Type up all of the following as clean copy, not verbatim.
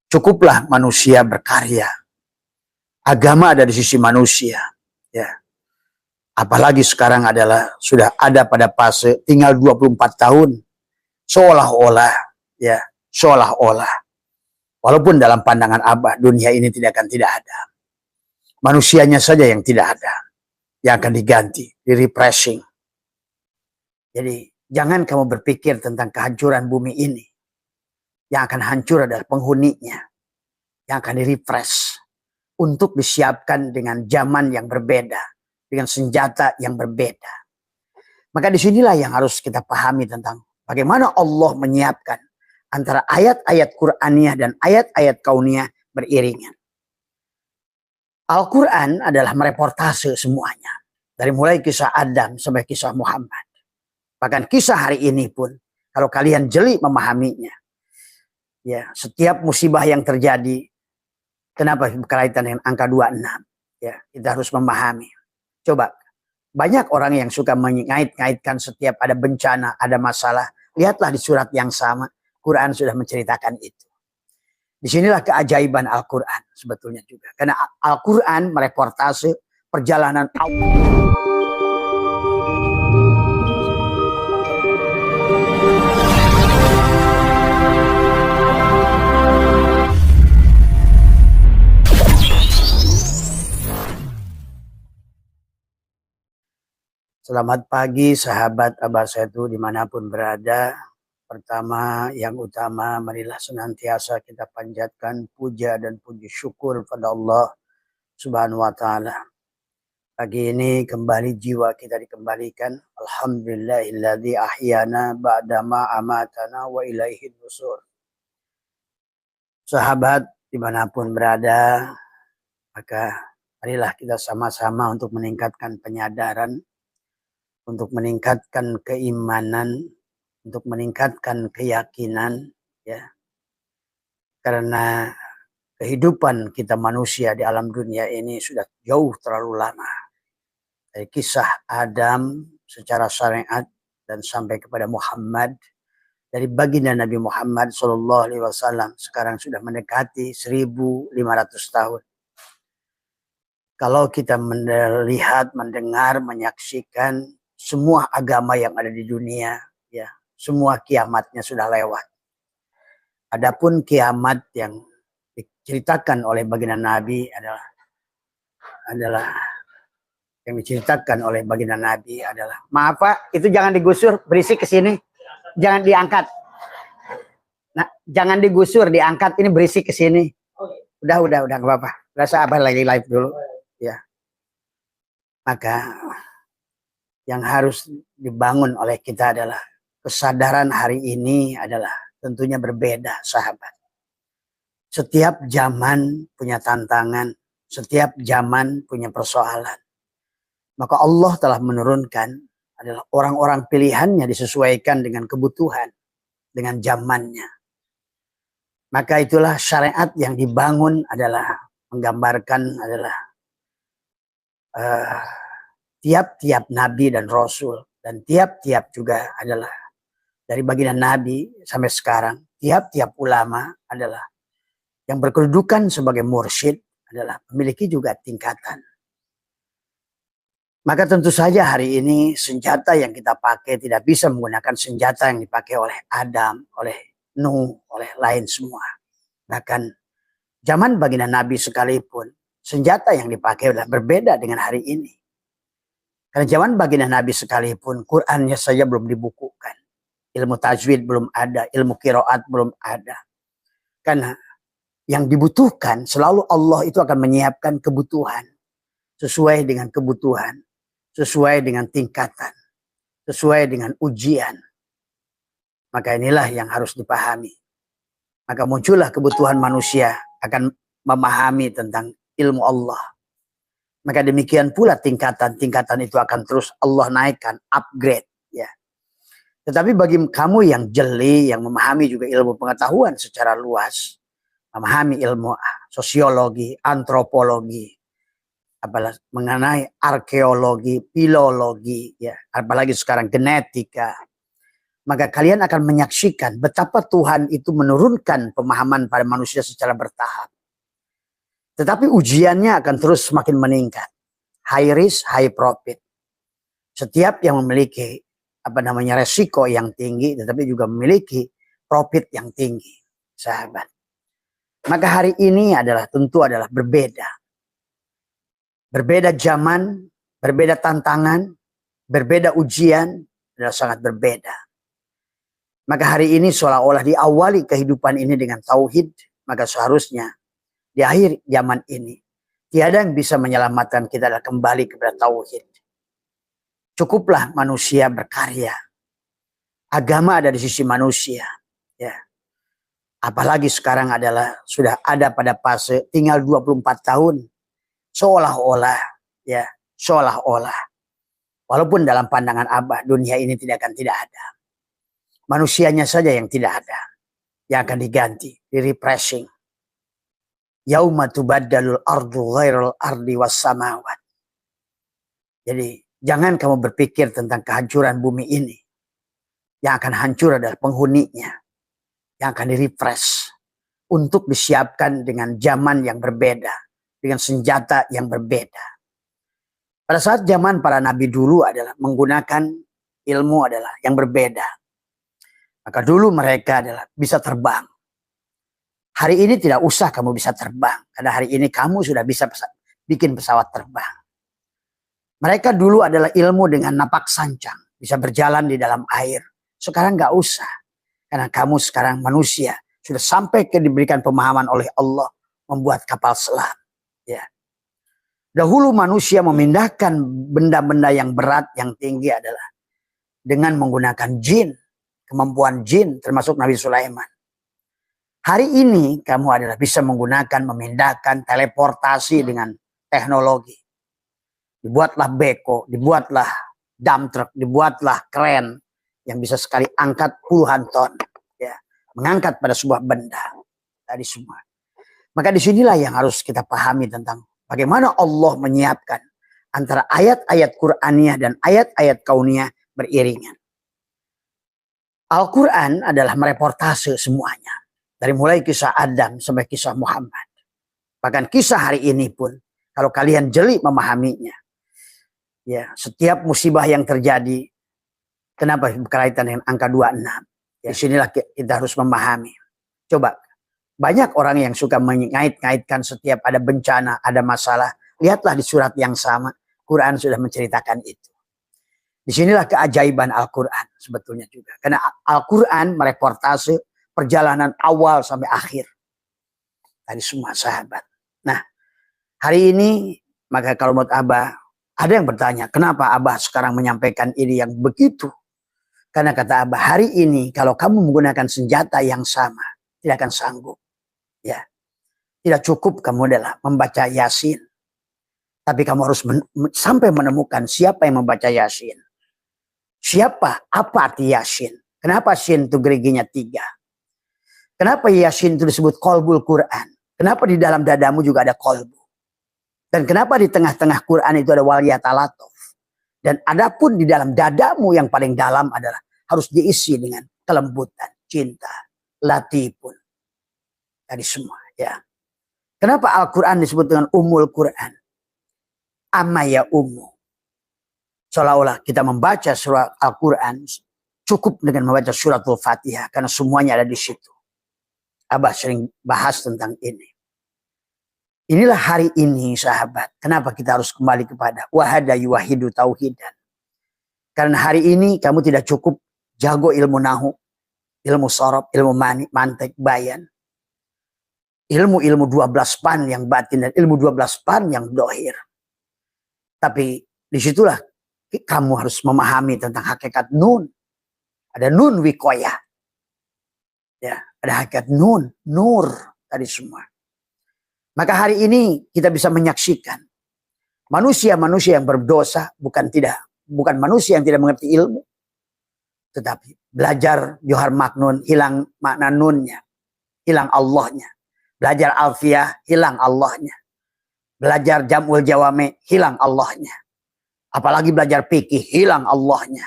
cukuplah manusia berkarya. Agama ada di sisi manusia, ya. Apalagi sekarang adalah sudah ada pada fase tinggal 24 tahun, seolah-olah, ya, seolah-olah. Walaupun dalam pandangan Abah dunia ini tidak ada. Manusianya saja yang tidak ada, yang akan diganti, di-refreshing. Jadi jangan kamu berpikir tentang kehancuran bumi ini. Yang akan hancur adalah penghuninya, yang akan di-refresh untuk disiapkan dengan zaman yang berbeda, dengan senjata yang berbeda. Maka disinilah yang harus kita pahami tentang bagaimana Allah menyiapkan antara ayat-ayat Qur'aniyah dan ayat-ayat kauniyah beriringan. Al-Quran adalah mereportase semuanya. Dari mulai kisah Adam sampai kisah Muhammad. Bahkan kisah hari ini pun, kalau kalian jeli memahaminya, ya, setiap musibah yang terjadi, kenapa berkaitan dengan angka 26? Ya, kita harus memahami. Coba, banyak orang yang suka mengait-ngaitkan setiap ada bencana, ada masalah. Lihatlah di surat yang sama, Quran sudah menceritakan itu. Disinilah keajaiban Al-Quran sebetulnya juga. Karena Al-Quran mereportase perjalanan Allah. Selamat pagi sahabat Abah Setu dimanapun berada. Pertama yang utama marilah senantiasa kita panjatkan puja dan puji syukur pada Allah Subhanahu wa Ta'ala. Pagi ini kembali jiwa kita dikembalikan. Alhamdulillahilladzi ahyana ba'dama amatana wa ilaihin nusur. Sahabat dimanapun berada, maka marilah kita sama-sama untuk meningkatkan penyadaran, untuk meningkatkan keimanan, untuk meningkatkan keyakinan, ya. Karena kehidupan kita manusia di alam dunia ini sudah jauh terlalu lama. Dari kisah Adam secara syariat dan sampai kepada Muhammad, dari baginda Nabi Muhammad SAW sekarang sudah mendekati 1500 tahun. Kalau kita melihat, mendengar, menyaksikan semua agama yang ada di dunia, ya, semua kiamatnya sudah lewat. Adapun kiamat yang diceritakan oleh baginda Nabi adalah yang diceritakan oleh baginda Nabi adalah, maaf Pak, itu jangan digusur, berisik ke sini. Jangan diangkat. Nah, jangan digusur, diangkat, ini berisik ke sini. Udah enggak apa-apa. Rasa Abah lagi live dulu, ya. Maka yang harus dibangun oleh kita adalah kesadaran hari ini adalah tentunya berbeda, sahabat. Setiap zaman punya tantangan, setiap zaman punya persoalan. Maka Allah telah menurunkan adalah orang-orang pilihannya disesuaikan dengan kebutuhan, dengan zamannya. Maka itulah syariat yang dibangun adalah menggambarkan adalah tiap-tiap nabi dan rasul, dan tiap-tiap juga adalah dari baginda Nabi sampai sekarang, tiap-tiap ulama adalah yang berkedudukan sebagai mursyid adalah memiliki juga tingkatan. Maka tentu saja hari ini senjata yang kita pakai tidak bisa menggunakan senjata yang dipakai oleh Adam, oleh Nuh, oleh lain semua. Bahkan zaman baginda Nabi sekalipun, senjata yang dipakai adalah berbeda dengan hari ini. Karena zaman baginda Nabi sekalipun, Qur'annya saja belum dibukukan. Ilmu tajwid belum ada, ilmu qiraat belum ada. Karena yang dibutuhkan, selalu Allah itu akan menyiapkan kebutuhan. Sesuai dengan kebutuhan, sesuai dengan tingkatan, sesuai dengan ujian. Maka inilah yang harus dipahami. Maka muncullah kebutuhan manusia akan memahami tentang ilmu Allah. Maka demikian pula tingkatan-tingkatan itu akan terus Allah naikkan, upgrade, ya. Tetapi bagi kamu yang jeli, yang memahami juga ilmu pengetahuan secara luas, memahami ilmu sosiologi, antropologi, apalagi mengenai arkeologi, filologi, ya, apalagi sekarang genetika, maka kalian akan menyaksikan betapa Tuhan itu menurunkan pemahaman pada manusia secara bertahap. Tetapi ujiannya akan terus semakin meningkat. High risk, high profit. Setiap yang memiliki resiko yang tinggi, tetapi juga memiliki profit yang tinggi, sahabat. Maka hari ini tentu adalah berbeda. Berbeda zaman, berbeda tantangan, berbeda ujian, adalah sangat berbeda. Maka hari ini seolah-olah diawali kehidupan ini dengan tauhid, maka seharusnya di akhir zaman ini tiada yang bisa menyelamatkan kita adalah kembali kepada tauhid. Cukuplah manusia berkarya. Agama ada di sisi manusia, ya. Apalagi sekarang sudah ada pada fase tinggal 24 tahun. Seolah-olah, ya, seolah-olah. Walaupun dalam pandangan Abah dunia ini tidak ada. Manusianya saja yang tidak ada, yang akan diganti, di-refreshing. Yauma tubaddalul ardu ghairul ardi was samawat. Jadi jangan kamu berpikir tentang kehancuran bumi ini. Yang akan hancur adalah penghuninya. Yang akan di-refresh. Untuk disiapkan dengan zaman yang berbeda. Dengan senjata yang berbeda. Pada saat zaman para nabi dulu menggunakan ilmu yang berbeda. Maka dulu mereka bisa terbang. Hari ini tidak usah kamu bisa terbang. Karena hari ini kamu sudah bisa bikin pesawat terbang. Mereka dulu ilmu dengan napak sancang. Bisa berjalan di dalam air. Sekarang nggak usah. Karena kamu sekarang manusia. Sudah sampai diberikan pemahaman oleh Allah. Membuat kapal selam. Ya. Dahulu manusia memindahkan benda-benda yang berat, yang tinggi dengan menggunakan jin. Kemampuan jin termasuk Nabi Sulaiman. Hari ini kamu bisa menggunakan, memindahkan, teleportasi dengan teknologi. Dibuatlah beko, dibuatlah dump truck, dibuatlah kren yang bisa sekali angkat puluhan ton. Ya, mengangkat pada sebuah benda. Tadi semua. Maka disinilah yang harus kita pahami tentang bagaimana Allah menyiapkan antara ayat-ayat Qur'aniyah dan ayat-ayat kauniyah beriringan. Al-Quran adalah mereportase semuanya. Dari mulai kisah Adam sampai kisah Muhammad. Bahkan kisah hari ini pun, kalau kalian jeli memahaminya. Ya, setiap musibah yang terjadi, kenapa berkaitan dengan angka 26? Ya, disinilah kita harus memahami. Coba, banyak orang yang suka mengait-ngaitkan setiap ada bencana, ada masalah. Lihatlah di surat yang sama, Quran sudah menceritakan itu. Disinilah keajaiban Al-Quran sebetulnya juga. Karena Al-Quran mereportase perjalanan awal sampai akhir. Dari semua sahabat. Nah, hari ini, maka kalau menurut Abah, ada yang bertanya, kenapa Abah sekarang menyampaikan ini yang begitu? Karena kata Abah, hari ini kalau kamu menggunakan senjata yang sama, tidak akan sanggup. Ya, tidak cukup kamu membaca Yasin. Tapi kamu harus sampai menemukan siapa yang membaca Yasin. Siapa? Apa arti Yasin? Kenapa Sin itu geriginya 3? Kenapa Yasin itu disebut kolbul Quran? Kenapa di dalam dadamu juga ada kolbu? Dan kenapa di tengah-tengah Quran itu ada waliyatalatuf? Dan adapun di dalam dadamu yang paling dalam adalah harus diisi dengan kelembutan, cinta, latifun. Tadi semua, ya. Kenapa Al-Quran disebut dengan Ummul Quran? Amma ya ummu. Seolah-olah kita membaca surat Al-Quran cukup dengan membaca suratul Fatihah. Karena semuanya ada di situ. Abah sering bahas tentang ini. Inilah hari ini sahabat. Kenapa kita harus kembali kepada wahada yuwahidu tauhidan. Karena hari ini kamu tidak cukup jago ilmu nahu. Ilmu sorob, ilmu mantek, bayan. Ilmu-ilmu 12 pan yang batin dan ilmu 12 pan yang dohir. Tapi disitulah kamu harus memahami tentang hakikat nun. Ada nun wikoyah. Ya, ada hakikat nun, nur tadi semua. Maka hari ini kita bisa menyaksikan manusia-manusia yang berdosa bukan manusia yang tidak mengerti ilmu. Tetapi belajar Johar Maknun hilang makna nunnya, hilang Allahnya. Belajar Alfiyah hilang Allahnya. Belajar Jam'ul Jawame hilang Allahnya. Apalagi belajar fikih hilang Allahnya.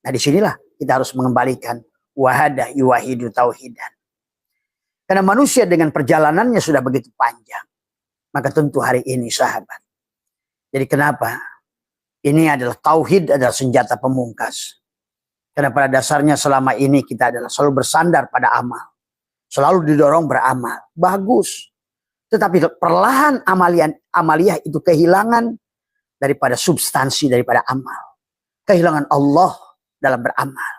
Nah disinilah kita harus mengembalikan wahada yuwahidu tauhidan. Karena manusia dengan perjalanannya sudah begitu panjang. Maka tentu hari ini sahabat. Jadi kenapa? Ini adalah tauhid, adalah senjata pemungkas. Karena pada dasarnya selama ini kita adalah selalu bersandar pada amal. Selalu didorong beramal. Bagus. Tetapi perlahan amaliyah itu kehilangan daripada substansi daripada amal. Kehilangan Allah dalam beramal.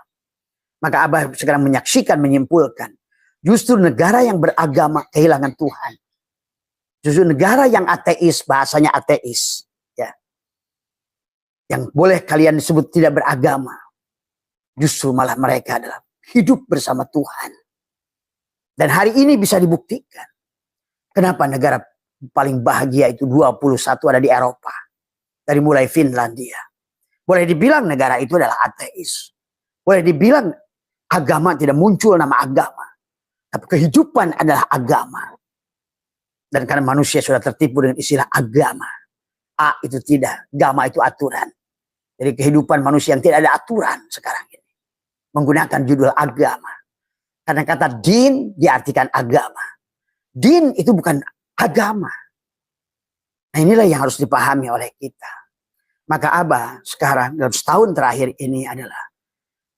Maka Abah sekarang menyaksikan, menyimpulkan. Justru negara yang beragama kehilangan Tuhan. Justru negara yang ateis, bahasanya ateis. Ya. Yang boleh kalian disebut tidak beragama. Justru malah mereka adalah hidup bersama Tuhan. Dan hari ini bisa dibuktikan. Kenapa negara paling bahagia itu 21 ada di Eropa. Dari mulai Finlandia. Boleh dibilang negara itu adalah ateis. Boleh dibilang agama tidak muncul nama agama. Tapi kehidupan adalah agama. Dan karena manusia sudah tertipu dengan istilah agama. A itu tidak. Agama itu aturan. Jadi kehidupan manusia yang tidak ada aturan sekarang ini. Menggunakan judul agama. Karena kata din diartikan agama. Din itu bukan agama. Nah inilah yang harus dipahami oleh kita. Maka Abah sekarang dalam setahun terakhir ini adalah.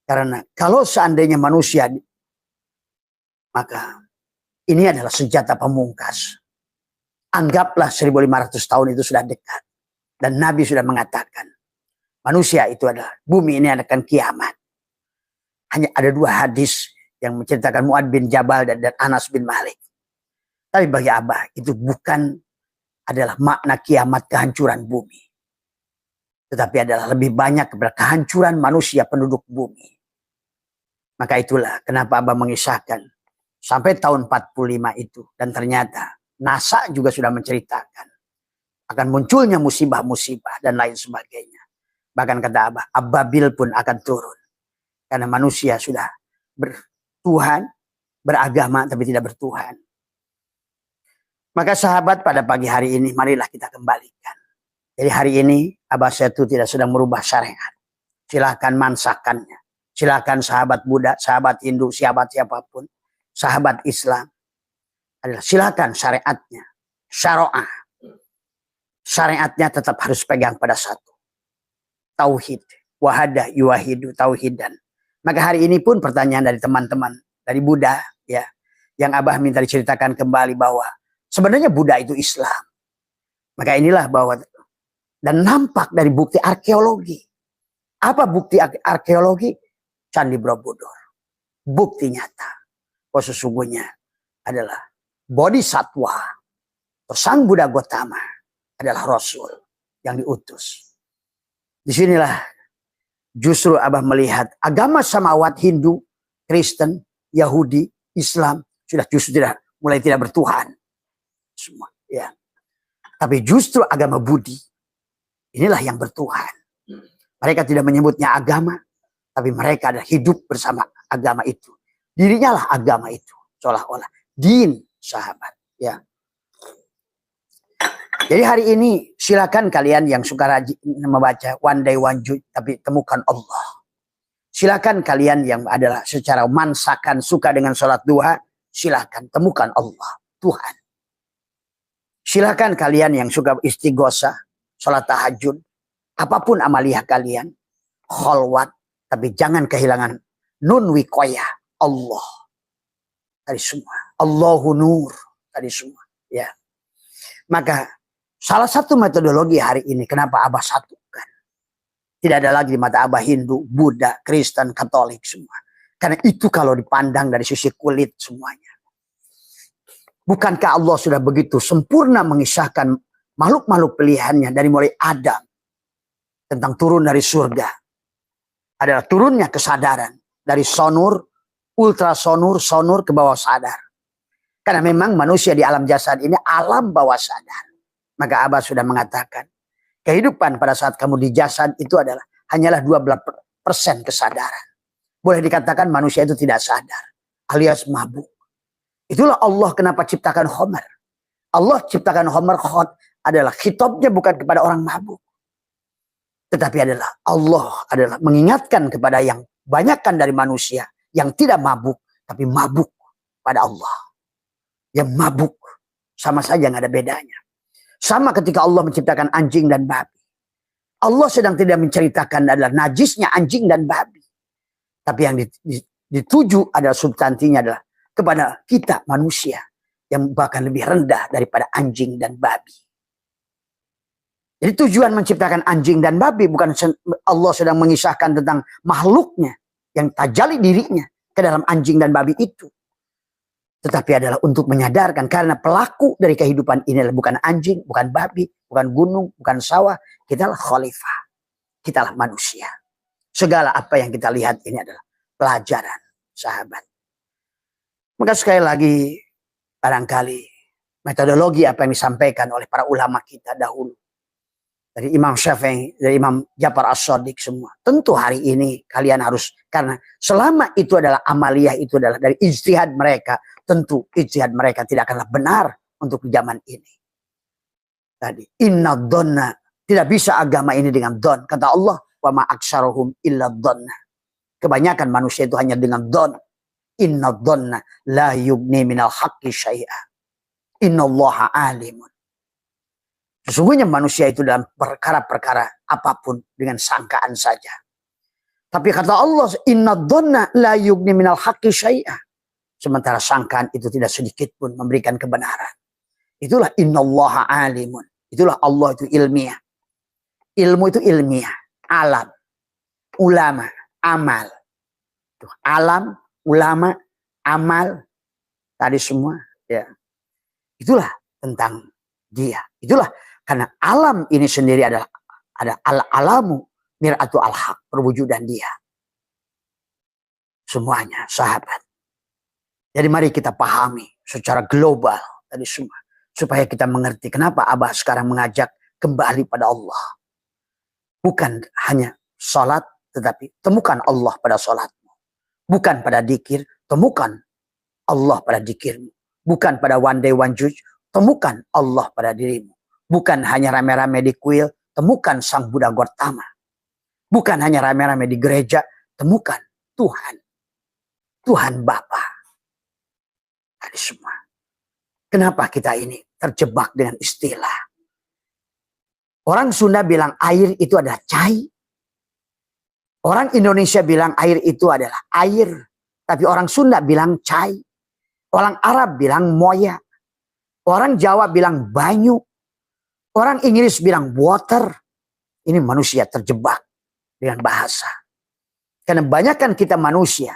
Karena kalau seandainya manusia, maka ini adalah senjata pemungkas. Anggaplah 1500 tahun itu sudah dekat. Dan Nabi sudah mengatakan. Manusia itu adalah, bumi ini akan kiamat. Hanya ada 2 hadis yang menceritakan Mu'ad bin Jabal dan Anas bin Malik. Tapi bagi Abah itu bukan adalah makna kiamat kehancuran bumi. Tetapi adalah lebih banyak kepada kehancuran manusia penduduk bumi. Maka itulah kenapa Abah mengisahkan sampai tahun 45 itu. Dan ternyata NASA juga sudah menceritakan akan munculnya musibah-musibah dan lain sebagainya. Bahkan kata Abah, Ababil pun akan turun. Karena manusia sudah bertuhan, beragama tapi tidak bertuhan. Maka sahabat pada pagi hari ini marilah kita kembalikan. Jadi hari ini Abah Setu tidak sedang merubah syariat. Silahkan mansakannya. Silahkan sahabat Buddha, sahabat Hindu, sahabat siapapun. Sahabat Islam. Adalah silahkan syariatnya. Syara'ah. Syariatnya tetap harus pegang pada satu. Tauhid. Wahada yuwahidu tauhidan. Maka hari ini pun pertanyaan dari teman-teman. Dari Buddha. Ya, yang Abah minta diceritakan kembali bahwa sebenarnya Buddha itu Islam. Maka inilah bahwa dan nampak dari bukti arkeologi. Apa bukti arkeologi? Candi Borobudur. Bukti nyata. Bahwa sesungguhnya adalah Bodhisattva. Sang Buddha Gotama adalah Rasul yang diutus. Disinilah justru Abah melihat agama samawat Hindu, Kristen, Yahudi, Islam sudah justru mulai tidak bertuhan. Semua, ya. Tapi justru agama Budi inilah yang bertuhan. Mereka tidak menyebutnya agama, tapi mereka adalah hidup bersama agama itu. Dirinya lah agama itu, seolah-olah din sahabat. Ya. Jadi hari ini silakan kalian yang suka rajin membaca One Day One Jude, tapi temukan Allah. Silakan kalian yang adalah secara mansakan suka dengan sholat duha, silakan temukan Allah, Tuhan. Silakan kalian yang suka istighosah, sholat tahajud, apapun amaliyah kalian, kholwat, tapi jangan kehilangan nun wikoyah, Allah. Tadi semua. Allahu nur. Tadi semua. Ya. Maka salah satu metodologi hari ini kenapa Abah satukan. Tidak ada lagi di mata Abah Hindu, Buddha, Kristen, Katolik semua. Karena itu kalau dipandang dari sisi kulit semuanya. Bukankah Allah sudah begitu sempurna mengisahkan makhluk-makhluk pilihannya dari mulai Adam. Tentang turun dari surga. Adalah turunnya kesadaran. Dari sonur, ultrasonur, sonur ke bawah sadar. Karena memang manusia di alam jasad ini alam bawah sadar. Maka Abah sudah mengatakan. Kehidupan pada saat kamu di jasad itu adalah hanyalah 12% kesadaran. Boleh dikatakan manusia itu tidak sadar. Alias mabuk. Itulah Allah kenapa ciptakan Homer. Allah ciptakan Homer adalah khitabnya bukan kepada orang mabuk. Tetapi adalah Allah adalah mengingatkan kepada yang banyakkan dari manusia yang tidak mabuk, tapi mabuk pada Allah. Yang mabuk sama saja nggak ada bedanya. Sama ketika Allah menciptakan anjing dan babi. Allah sedang tidak menceritakan adalah najisnya anjing dan babi. Tapi yang dituju adalah substansinya adalah kepada kita manusia yang bahkan lebih rendah daripada anjing dan babi. Jadi tujuan menciptakan anjing dan babi bukan Allah sedang mengisahkan tentang makhluknya yang tajali dirinya ke dalam anjing dan babi itu. Tetapi adalah untuk menyadarkan karena pelaku dari kehidupan ini adalah bukan anjing, bukan babi, bukan gunung, bukan sawah. Kitalah khalifah. Kitalah manusia. Segala apa yang kita lihat ini adalah pelajaran, sahabat. Maka sekali lagi, barangkali metodologi apa yang disampaikan oleh para ulama kita dahulu. Dari Imam Syafi'i, dari Imam Ja'far As-Shadiq semua. Tentu hari ini kalian harus, karena selama itu adalah amaliyah, itu adalah dari ijtihad mereka. Tentu ijtihad mereka tidak akanlah benar untuk zaman ini. Tadi, inna dhanna, tidak bisa agama ini dengan don. Kata Allah, wa ma aksaruhum illa dhanna. Kebanyakan manusia itu hanya dengan don. Inna dhanna la yugni minal haqqi syai'a. Inna allaha alimun. Sesungguhnya manusia itu dalam perkara-perkara apapun dengan sangkaan saja. Tapi kata Allah, inna dhanna la yugni minal haqqi syai'a. Sementara sangkaan itu tidak sedikit pun memberikan kebenaran. Itulah innallaha alimun. Itulah Allah itu ilmiah. Ilmu itu ilmiah. Alam. Ulama. Amal. Alam, ulama, amal. Tadi semua. Ya. Itulah tentang dia. Itulah karena alam ini sendiri adalah ada al-alamu mir'atu al-haq. Perwujudan dia. Semuanya sahabat. Jadi mari kita pahami secara global tadi semua. Supaya kita mengerti kenapa Abah sekarang mengajak kembali pada Allah. Bukan hanya sholat, tetapi temukan Allah pada sholatmu. Bukan pada dikir, temukan Allah pada dikirmu. Bukan pada one day one judge, temukan Allah pada dirimu. Bukan hanya rame-rame di kuil, temukan Sang Buddha Gautama. Bukan hanya rame-rame di gereja, temukan Tuhan. Tuhan Bapa. Tadi semua. Kenapa kita ini terjebak dengan istilah? Orang Sunda bilang air itu adalah cai. Orang Indonesia bilang air itu adalah air. Tapi orang Sunda bilang cai. Orang Arab bilang moya. Orang Jawa bilang banyu. Orang Inggris bilang water. Ini manusia terjebak dengan bahasa. Karena banyakkan kita manusia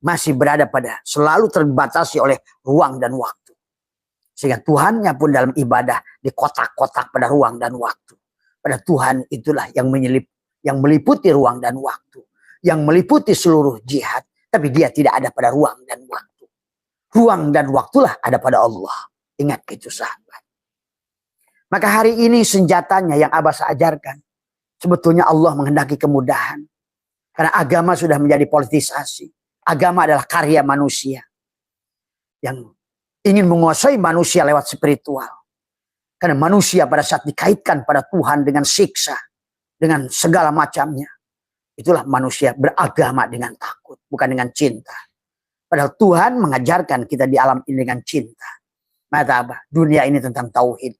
masih berada pada selalu terbatasi oleh ruang dan waktu. Sehingga Tuhannya pun dalam ibadah di kotak-kotak pada ruang dan waktu. Pada Tuhan itulah yang meliputi ruang dan waktu. Yang meliputi seluruh jihad. Tapi dia tidak ada pada ruang dan waktu. Ruang dan waktulah ada pada Allah. Ingat itu sahabat. Maka hari ini senjatanya yang Abah ajarkan. Sebetulnya Allah menghendaki kemudahan. Karena agama sudah menjadi politisasi. Agama adalah karya manusia. Yang ingin menguasai manusia lewat spiritual. Karena manusia pada saat dikaitkan pada Tuhan dengan siksa. Dengan segala macamnya. Itulah manusia beragama dengan takut. Bukan dengan cinta. Padahal Tuhan mengajarkan kita di alam ini dengan cinta. Maka apa? Dunia ini tentang tauhid.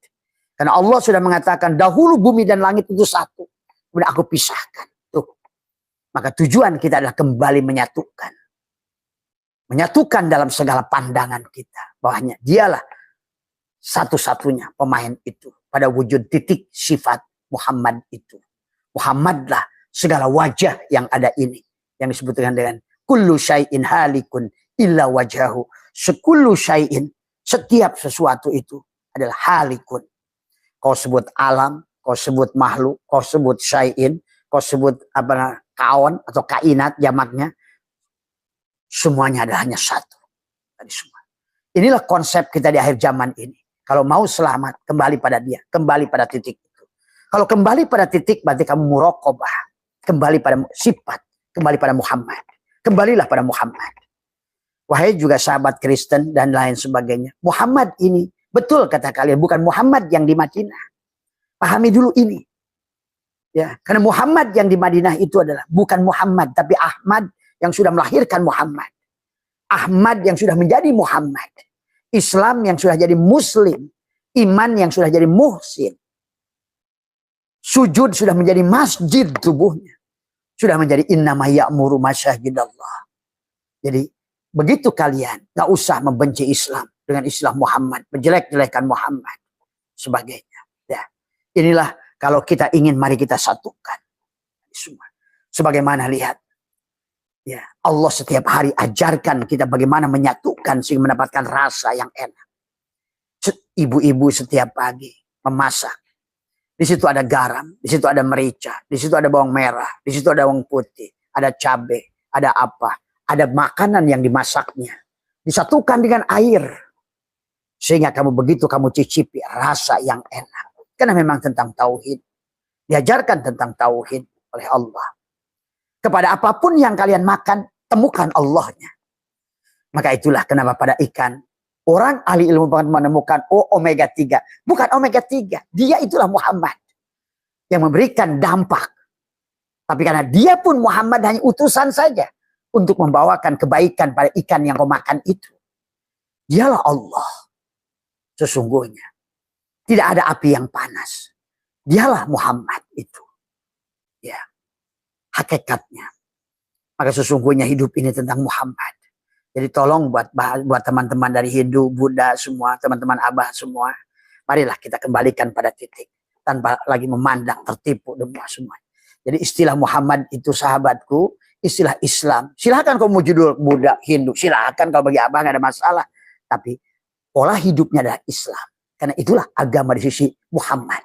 Karena Allah sudah mengatakan dahulu bumi dan langit itu satu. Kemudian aku pisahkan. Tuh. Maka tujuan kita adalah kembali menyatukan. Menyatukan dalam segala pandangan kita. Bahwanya dialah satu-satunya pemain itu. Pada wujud titik sifat Muhammad itu. Muhammadlah segala wajah yang ada ini. Yang disebutkan dengan kullu syai'in halikun illa wajahu. Sekullu syai'in, setiap sesuatu itu adalah halikun. Kau sebut alam, kau sebut makhluk, kau sebut syai'in, kau sebut kaon atau kainat jamaknya. Semuanya adalah hanya satu. Tadi semua. Inilah konsep kita di akhir zaman ini. Kalau mau selamat, kembali pada dia. Kembali pada titik itu. Kalau kembali pada titik, berarti kamu muraqabah. Kembali pada sifat. Kembali pada Muhammad. Kembalilah pada Muhammad. Wahai juga sahabat Kristen dan lain sebagainya. Muhammad ini, betul kata kalian, bukan Muhammad yang di Madinah. Pahami dulu ini. Ya, karena Muhammad yang di Madinah itu adalah bukan Muhammad, tapi Ahmad yang sudah melahirkan Muhammad. Ahmad yang sudah menjadi Muhammad. Islam yang sudah jadi Muslim. Iman yang sudah jadi muhsin. Sujud sudah menjadi masjid tubuhnya. Sudah menjadi innama ya'muru masyajidallah. Jadi begitu kalian gak usah membenci Islam dengan Islam Muhammad, menjelek-jelekan Muhammad sebagainya. Ya. Inilah kalau kita ingin, mari kita satukan semua. Sebagaimana lihat, ya Allah setiap hari ajarkan kita bagaimana menyatukan sehingga mendapatkan rasa yang enak. Ibu-ibu setiap pagi memasak. Di situ ada garam, di situ ada merica, di situ ada bawang merah, di situ ada bawang putih, ada cabai, ada apa, ada makanan yang dimasaknya. Disatukan dengan air. Sehingga begitu kamu cicipi rasa yang enak. Karena memang tentang tauhid. Diajarkan tentang tauhid oleh Allah. Kepada apapun yang kalian makan, temukan Allahnya. Maka itulah kenapa pada ikan, orang ahli ilmu menemukan omega 3. Bukan omega 3. Dia itulah Muhammad. Yang memberikan dampak. Tapi karena dia pun Muhammad hanya utusan saja. Untuk membawakan kebaikan pada ikan yang kau makan itu. Dialah Allah. Sesungguhnya. Tidak ada api yang panas. Dialah Muhammad itu. Ya. Hakikatnya. Maka sesungguhnya hidup ini tentang Muhammad. Jadi tolong buat teman-teman dari Hindu, Buddha semua, teman-teman Abah semua. Marilah kita kembalikan pada titik. Tanpa lagi memandang, tertipu semua. Jadi istilah Muhammad itu sahabatku, istilah Islam. Silahkan kau mau judul Buddha, Hindu. Silahkan kalau bagi Abah gak ada masalah. Tapi pola hidupnya adalah Islam. Karena itulah agama di sisi Muhammad.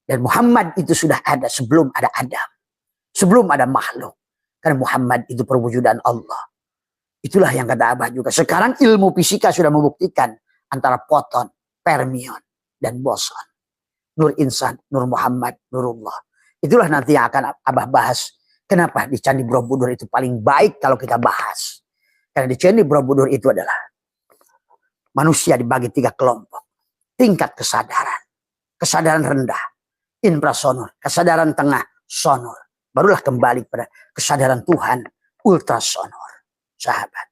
Dan Muhammad itu sudah ada sebelum ada Adam. Sebelum ada makhluk. Karena Muhammad itu perwujudan Allah. Itulah yang kata Abah juga. Sekarang ilmu fisika sudah membuktikan antara foton, fermion, dan boson. Nur insan, Nur Muhammad, Nurullah. Itulah nanti yang akan Abah bahas. Kenapa di Candi Borobudur itu paling baik kalau kita bahas. Karena di Candi Borobudur itu adalah manusia dibagi 3 kelompok. Tingkat kesadaran. Kesadaran rendah, infrasonor. Kesadaran tengah, sonor. Barulah kembali pada kesadaran Tuhan, ultrasonor. Sahabat.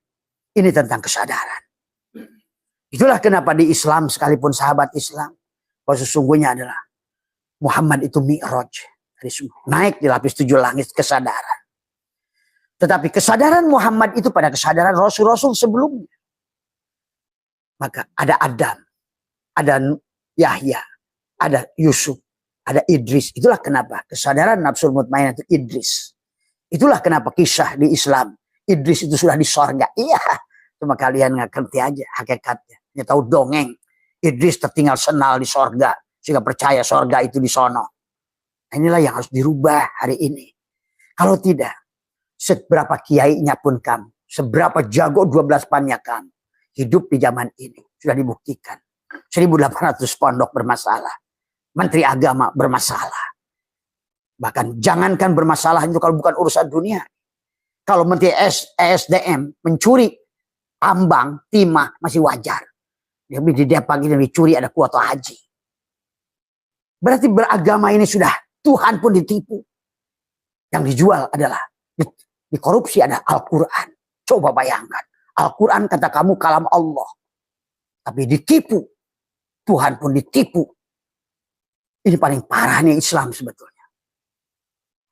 Ini tentang kesadaran. Itulah kenapa di Islam sekalipun sahabat Islam. Bahwa sesungguhnya adalah Muhammad itu mi'raj. Naik di lapis 7 langit kesadaran. Tetapi kesadaran Muhammad itu pada kesadaran Rasul-Rasul sebelumnya. Maka ada Adam. Ada Yahya. Ada Yusuf. Ada Idris. Itulah kenapa kesadaran nafsul mutmainnah itu Idris. Itulah kenapa kisah di Islam. Idris itu sudah di sorga. Iya. Cuma kalian nggak ngerti aja hakikatnya. Hanya tahu dongeng. Idris tertinggal senal di sorga. Sehingga percaya sorga itu di sono. Nah, inilah yang harus dirubah hari ini. Kalau tidak. Seberapa kiainya pun kamu. Seberapa jago 12 pannya kamu. Hidup di zaman ini. Sudah dibuktikan. 1800 pondok bermasalah. Menteri agama bermasalah. Bahkan jangankan bermasalah itu kalau bukan urusan dunia. Kalau Menteri ESDM mencuri ambang, timah masih wajar. Dia pagi dicuri ada kuota haji. Berarti beragama ini sudah Tuhan pun ditipu. Yang dijual adalah dikorupsi ada Al-Quran. Coba bayangkan. Al-Quran kata kamu kalam Allah. Tapi ditipu. Tuhan pun ditipu. Ini paling parahnya Islam sebetulnya.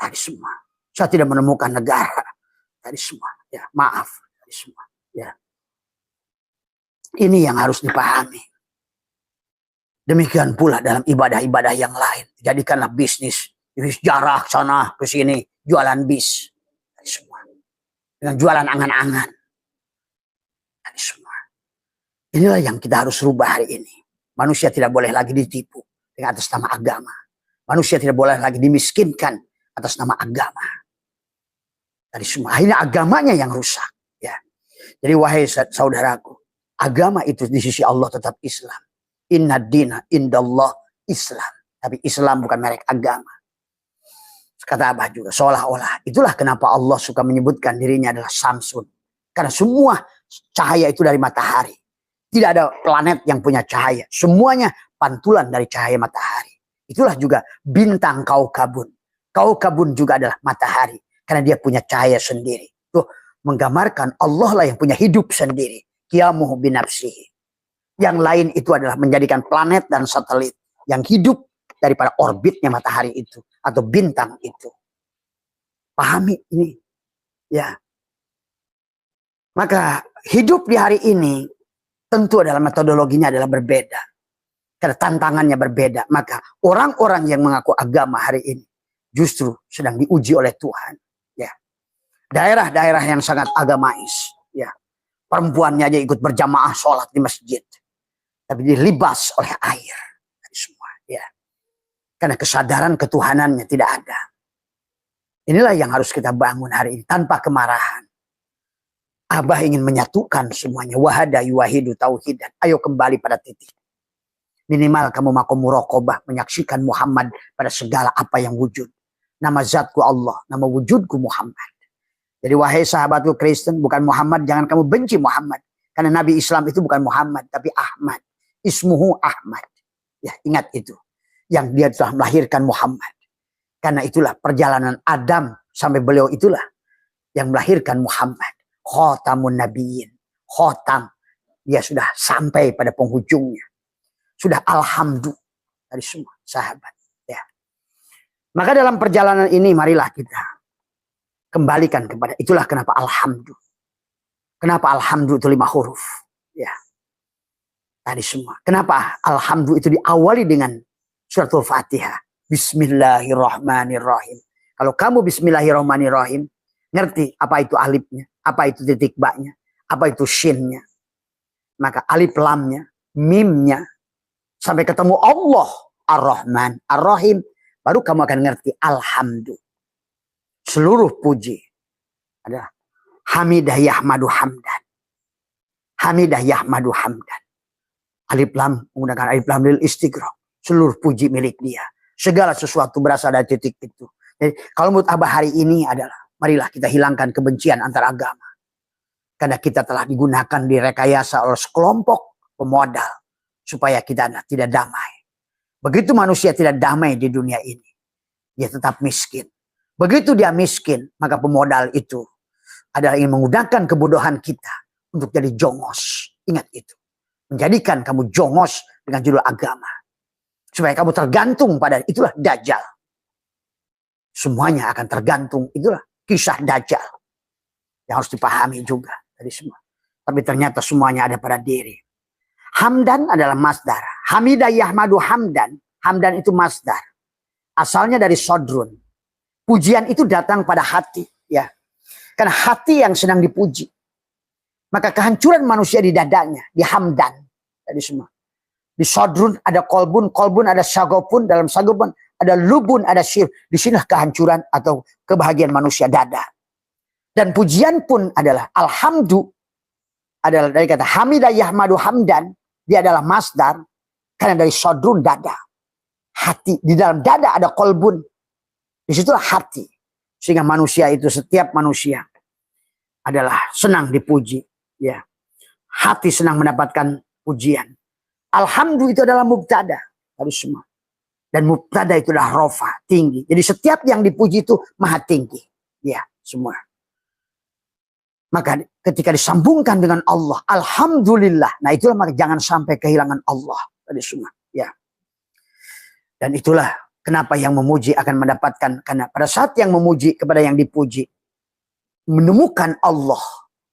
Tadi semua. Saya tidak menemukan negara. Tadi semua, ya maaf, tadi semua, ya. Ini yang harus dipahami. Demikian pula dalam ibadah-ibadah yang lain. Jadikanlah bisnis, jarah sana ke sini, jualan bis, tadi semua. Dengan jualan angan-angan, tadi semua. Inilah yang kita harus rubah hari ini. Manusia tidak boleh lagi ditipu dengan atas nama agama. Manusia tidak boleh lagi dimiskinkan atas nama agama. Dari semua. Akhirnya agamanya yang rusak. Ya. Jadi wahai saudaraku. Agama itu di sisi Allah tetap Islam. Inna dina indallah Islam. Tapi Islam bukan merek agama. Kata Abah juga. Seolah-olah. Itulah kenapa Allah suka menyebutkan dirinya adalah Samsun. Karena semua cahaya itu dari matahari. Tidak ada planet yang punya cahaya. Semuanya pantulan dari cahaya matahari. Itulah juga bintang Kaukabun. Kaukabun juga adalah matahari. Karena dia punya cahaya sendiri. Tuh, menggambarkan Allah lah yang punya hidup sendiri. Qiyamuhu binafsihi. Yang lain itu adalah menjadikan planet dan satelit yang hidup daripada orbitnya matahari itu atau bintang itu. Pahami ini, ya. Maka hidup di hari ini tentu adalah metodologinya adalah berbeda. Karena tantangannya berbeda. Maka orang-orang yang mengaku agama hari ini justru sedang diuji oleh Tuhan. Ya. Daerah-daerah yang sangat agamais. Ya. Perempuannya aja ikut berjamaah sholat di masjid. Tapi dilibas oleh air. Semua. Ya. Karena kesadaran ketuhanannya tidak ada. Inilah yang harus kita bangun hari ini. Tanpa kemarahan. Abah ingin menyatukan semuanya. Wahada yuwahidu tauhidan. Ayo kembali pada titik. Minimal kamu makom muraqabah. Menyaksikan Muhammad pada segala apa yang wujud. Nama zatku Allah. Nama wujudku Muhammad. Jadi wahai sahabatku Kristen. Bukan Muhammad. Jangan kamu benci Muhammad. Karena Nabi Islam itu bukan Muhammad. Tapi Ahmad. Ismuhu Ahmad. Ya, ingat itu. Yang dia telah melahirkan Muhammad. Karena itulah perjalanan Adam. Sampai beliau itulah. Yang melahirkan Muhammad. Khotamun Nabiyyin. Khotam. Dia sudah sampai pada penghujungnya. Sudah alhamdulillah. Dari semua sahabat. Ya. Maka dalam perjalanan ini marilah kita kembalikan kepada. Itulah kenapa alhamdulillah. Kenapa alhamdulillah itu 5 huruf. Ya. Tadi semua. Kenapa alhamdulillah itu diawali dengan suratul Fatihah. Bismillahirrahmanirrahim. Kalau kamu bismillahirrahmanirrahim. Ngerti apa itu alifnya. Apa itu titik baknya. Apa itu shinnya. Maka alif lamnya. Mimnya. Sampai ketemu Allah. Ar-Rahman. Ar-Rahim. Baru kamu akan ngerti. Alhamdulillah. Seluruh puji. Adalah. Hamidah yahmadu hamdan. Hamidah yahmadu hamdan. Alif lam. Menggunakan alif lam lil istighraq. Seluruh puji milik dia. Segala sesuatu berasal dari titik itu. Jadi kalau menurut Abah hari ini adalah. Marilah kita hilangkan kebencian antar agama. Karena kita telah digunakan direkayasa oleh sekelompok pemodal. Supaya kita tidak damai. Begitu manusia tidak damai di dunia ini. Dia tetap miskin. Begitu dia miskin. Maka pemodal itu adalah ingin menggunakan kebodohan kita. Untuk jadi jongos. Ingat itu. Menjadikan kamu jongos dengan judul agama. Supaya kamu tergantung pada itulah Dajjal. Semuanya akan tergantung. Itulah kisah Dajjal. Yang harus dipahami juga. Dari semua. Tapi ternyata semuanya ada pada diri. Hamdan adalah masdar. Hamidah yahmadu hamdan. Hamdan itu masdar. Asalnya dari sodrun. Pujian itu datang pada hati. Ya. Karena hati yang sedang dipuji. Maka kehancuran manusia di dadanya. Di hamdan. Dari semua. Di sodrun ada kolbun. Kolbun ada syagopun. Dalam syagopun ada lubun. Ada syir. Di sinilah kehancuran atau kebahagiaan manusia dada. Dan pujian pun adalah alhamdulillah. Adalah dari kata hamidah yahmadu hamdan. Dia adalah masdar. Karena dari sodrun dada. Hati. Di dalam dada ada kolbun. Disitulah hati. Sehingga manusia itu setiap manusia. Adalah senang dipuji. Ya. Hati senang mendapatkan pujian. Alhamdulillah itu adalah mubtada. Harus semua. Dan mubtada itu adalah rofa. Tinggi. Jadi setiap yang dipuji itu maha tinggi. Ya. Semua. Maka ketika disambungkan dengan Allah. Alhamdulillah. Nah itulah maka jangan sampai kehilangan Allah. Tadi semua. Ya. Dan itulah kenapa yang memuji akan mendapatkan. Karena pada saat yang memuji kepada yang dipuji. Menemukan Allah.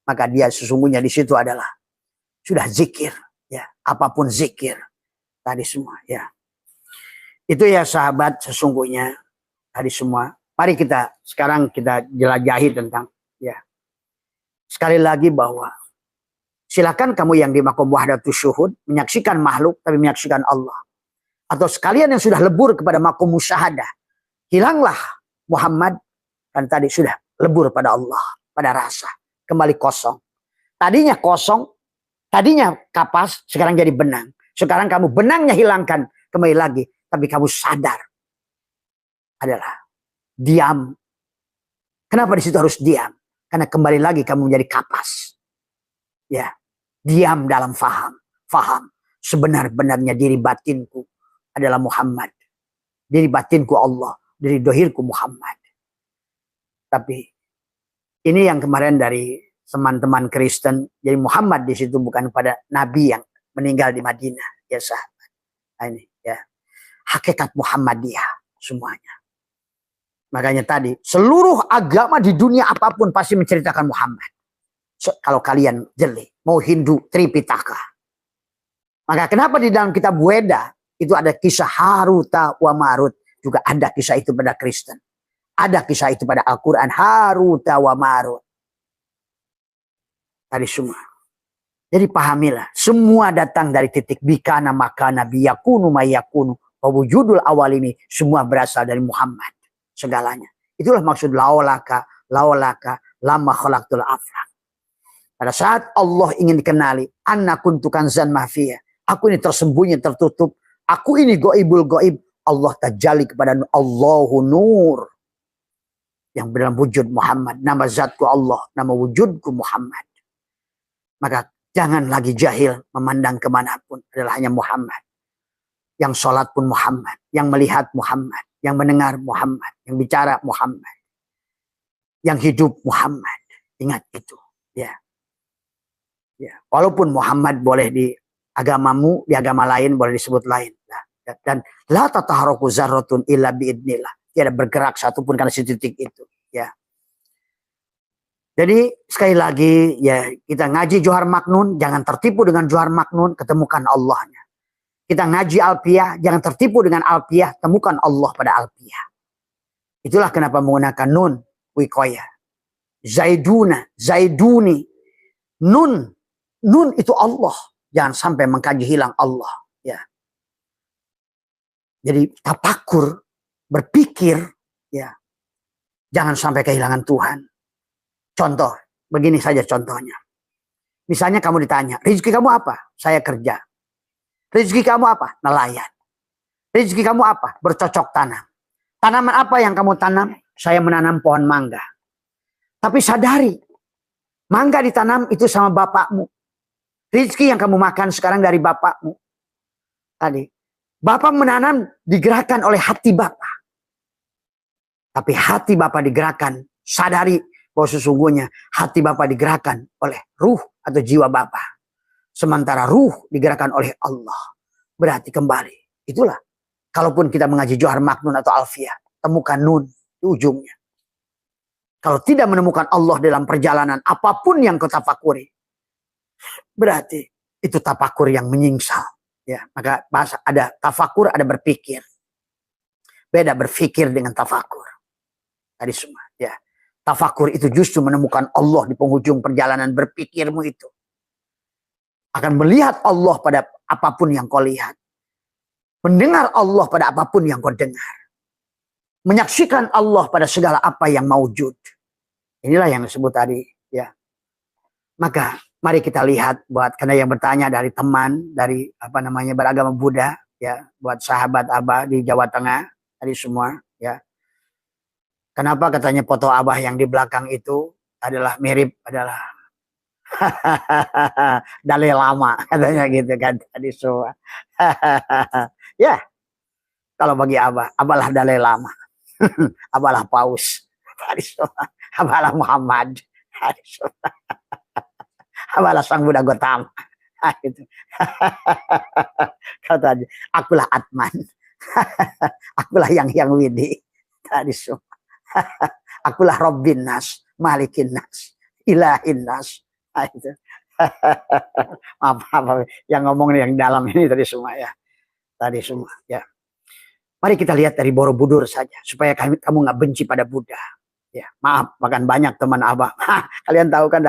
Maka dia sesungguhnya di situ adalah. Sudah zikir. Ya. Apapun zikir. Tadi semua. Ya. Itu ya sahabat sesungguhnya. Tadi semua. Mari kita sekarang kita jelajahi tentang. Ya. Sekali lagi bahwa silakan kamu yang di makom wahdatus syuhud menyaksikan makhluk tapi menyaksikan Allah. Atau sekalian yang sudah lebur kepada makom musyahadah. Hilanglah Muhammad kan tadi sudah lebur pada Allah, pada rasa, kembali kosong. Tadinya kosong, tadinya kapas, sekarang jadi benang. Sekarang kamu benangnya hilangkan, kembali lagi, tapi kamu sadar adalah diam. Kenapa di situ harus diam? Karena kembali lagi kamu menjadi kapas. Ya, diam dalam faham. Faham sebenar-benarnya diri batinku adalah Muhammad. Diri batinku Allah, diri dohirku Muhammad. Tapi Ini yang kemarin dari teman-teman Kristen. Jadi Muhammad di situ bukan pada nabi yang meninggal di Madinah, ya sahabat. Nah, ini ya hakikat Muhammadiyah semuanya. Makanya tadi seluruh agama di dunia apapun pasti menceritakan Muhammad. Kalau kalian jeli, mau Hindu Tripitaka. Maka kenapa di dalam kitab Weda itu ada kisah Haruta wa Marut, juga ada kisah itu pada Kristen. Ada kisah itu pada Al-Quran, Haruta wa Marut. Tadi semua. Jadi pahamilah, semua datang dari titik bikana makana biyakunu mayakunu. Wujudul awal ini semua berasal dari Muhammad. Segalanya. Itulah maksud laolaka, lama khalaqtul aflak. Pada saat Allah ingin dikenali, anna kuntu kanzan mahfiyah. Aku ini tersembunyi, tertutup. Aku ini goibul goib. Allah tajalli kepada Allahu Nur. Yang dalam wujud Muhammad. Nama zatku Allah, nama wujudku Muhammad. Maka jangan lagi jahil memandang kemanapun. Adalah hanya Muhammad. Yang sholat pun Muhammad. Yang melihat Muhammad. Yang mendengar Muhammad. Yang bicara Muhammad. Yang hidup Muhammad. Ingat itu. Ya. Ya. Walaupun Muhammad boleh di agamamu, di agama lain boleh disebut lain. Dan la tataharaku zarratun illa biidnillah. Tidak bergerak satupun karena titik itu. Ya. Jadi sekali lagi ya kita ngaji Johar Maknun, jangan tertipu dengan Johar Maknun, ketemukan Allahnya. Kita ngaji Alpiyah, jangan tertipu dengan Alpiyah, temukan Allah pada Alpiyah. Itulah kenapa menggunakan nun wikoya. Zaiduna, zaiduni. Nun itu Allah. Jangan sampai mengkaji hilang Allah. Ya. Jadi tafakur, berpikir, ya. Jangan sampai kehilangan Tuhan. Contoh, begini saja contohnya. Misalnya kamu ditanya, rezeki kamu apa? Saya kerja. Rezeki kamu apa? Nelayan. Rezeki kamu apa? Bercocok tanam. Tanaman apa yang kamu tanam? Saya menanam pohon mangga. Tapi sadari, mangga ditanam itu sama bapakmu. Rezeki yang kamu makan sekarang dari bapakmu. Tadi, bapak menanam digerakkan oleh hati bapak. Tapi hati bapak digerakkan, sadari bahwa sesungguhnya hati bapak digerakkan oleh ruh atau jiwa bapak. Sementara ruh digerakkan oleh Allah. Berarti kembali. Itulah. Kalaupun kita mengaji Johar Maknun atau Alfiyah. Temukan nun di ujungnya. Kalau tidak menemukan Allah dalam perjalanan apapun yang kau tafakuri. Berarti itu tafakur yang menyingsal. Ya, maka bahasa ada tafakur, ada berpikir. Beda berpikir dengan tafakur. Tadi semua. Ya. Tafakur itu justru menemukan Allah di penghujung perjalanan berpikirmu itu. Akan melihat Allah pada apapun yang kau lihat. Mendengar Allah pada apapun yang kau dengar. Menyaksikan Allah pada segala apa yang maujud. Inilah yang disebut tadi. Ya. Maka mari kita lihat buat karena yang bertanya dari teman dari beragama Buddha ya, buat sahabat Abah di Jawa Tengah tadi semua ya. Kenapa katanya foto Abah yang di belakang itu adalah Dalai Lama katanya gitu kan tadi semua. Ya, kalau bagi Abahlah Dalai Lama. Abahlah Paus. Tadi semua. Abahlah Muhammad. Tadi semua. Abahlah Sang Buddha Gotama. Gitu. Katanya, akulah Atman. Akulah yang Widi. Tadi semua. Akulah Rabbin Nas, Malikin Nas, Ilahin Nas. Itu. Maaf, yang ngomong yang dalam ini tadi semua ya. Tadi semua ya. Mari kita lihat dari Borobudur saja supaya kamu nggak benci pada Buddha. Ya, maaf, bahkan banyak teman Abah. Kalian tahu kan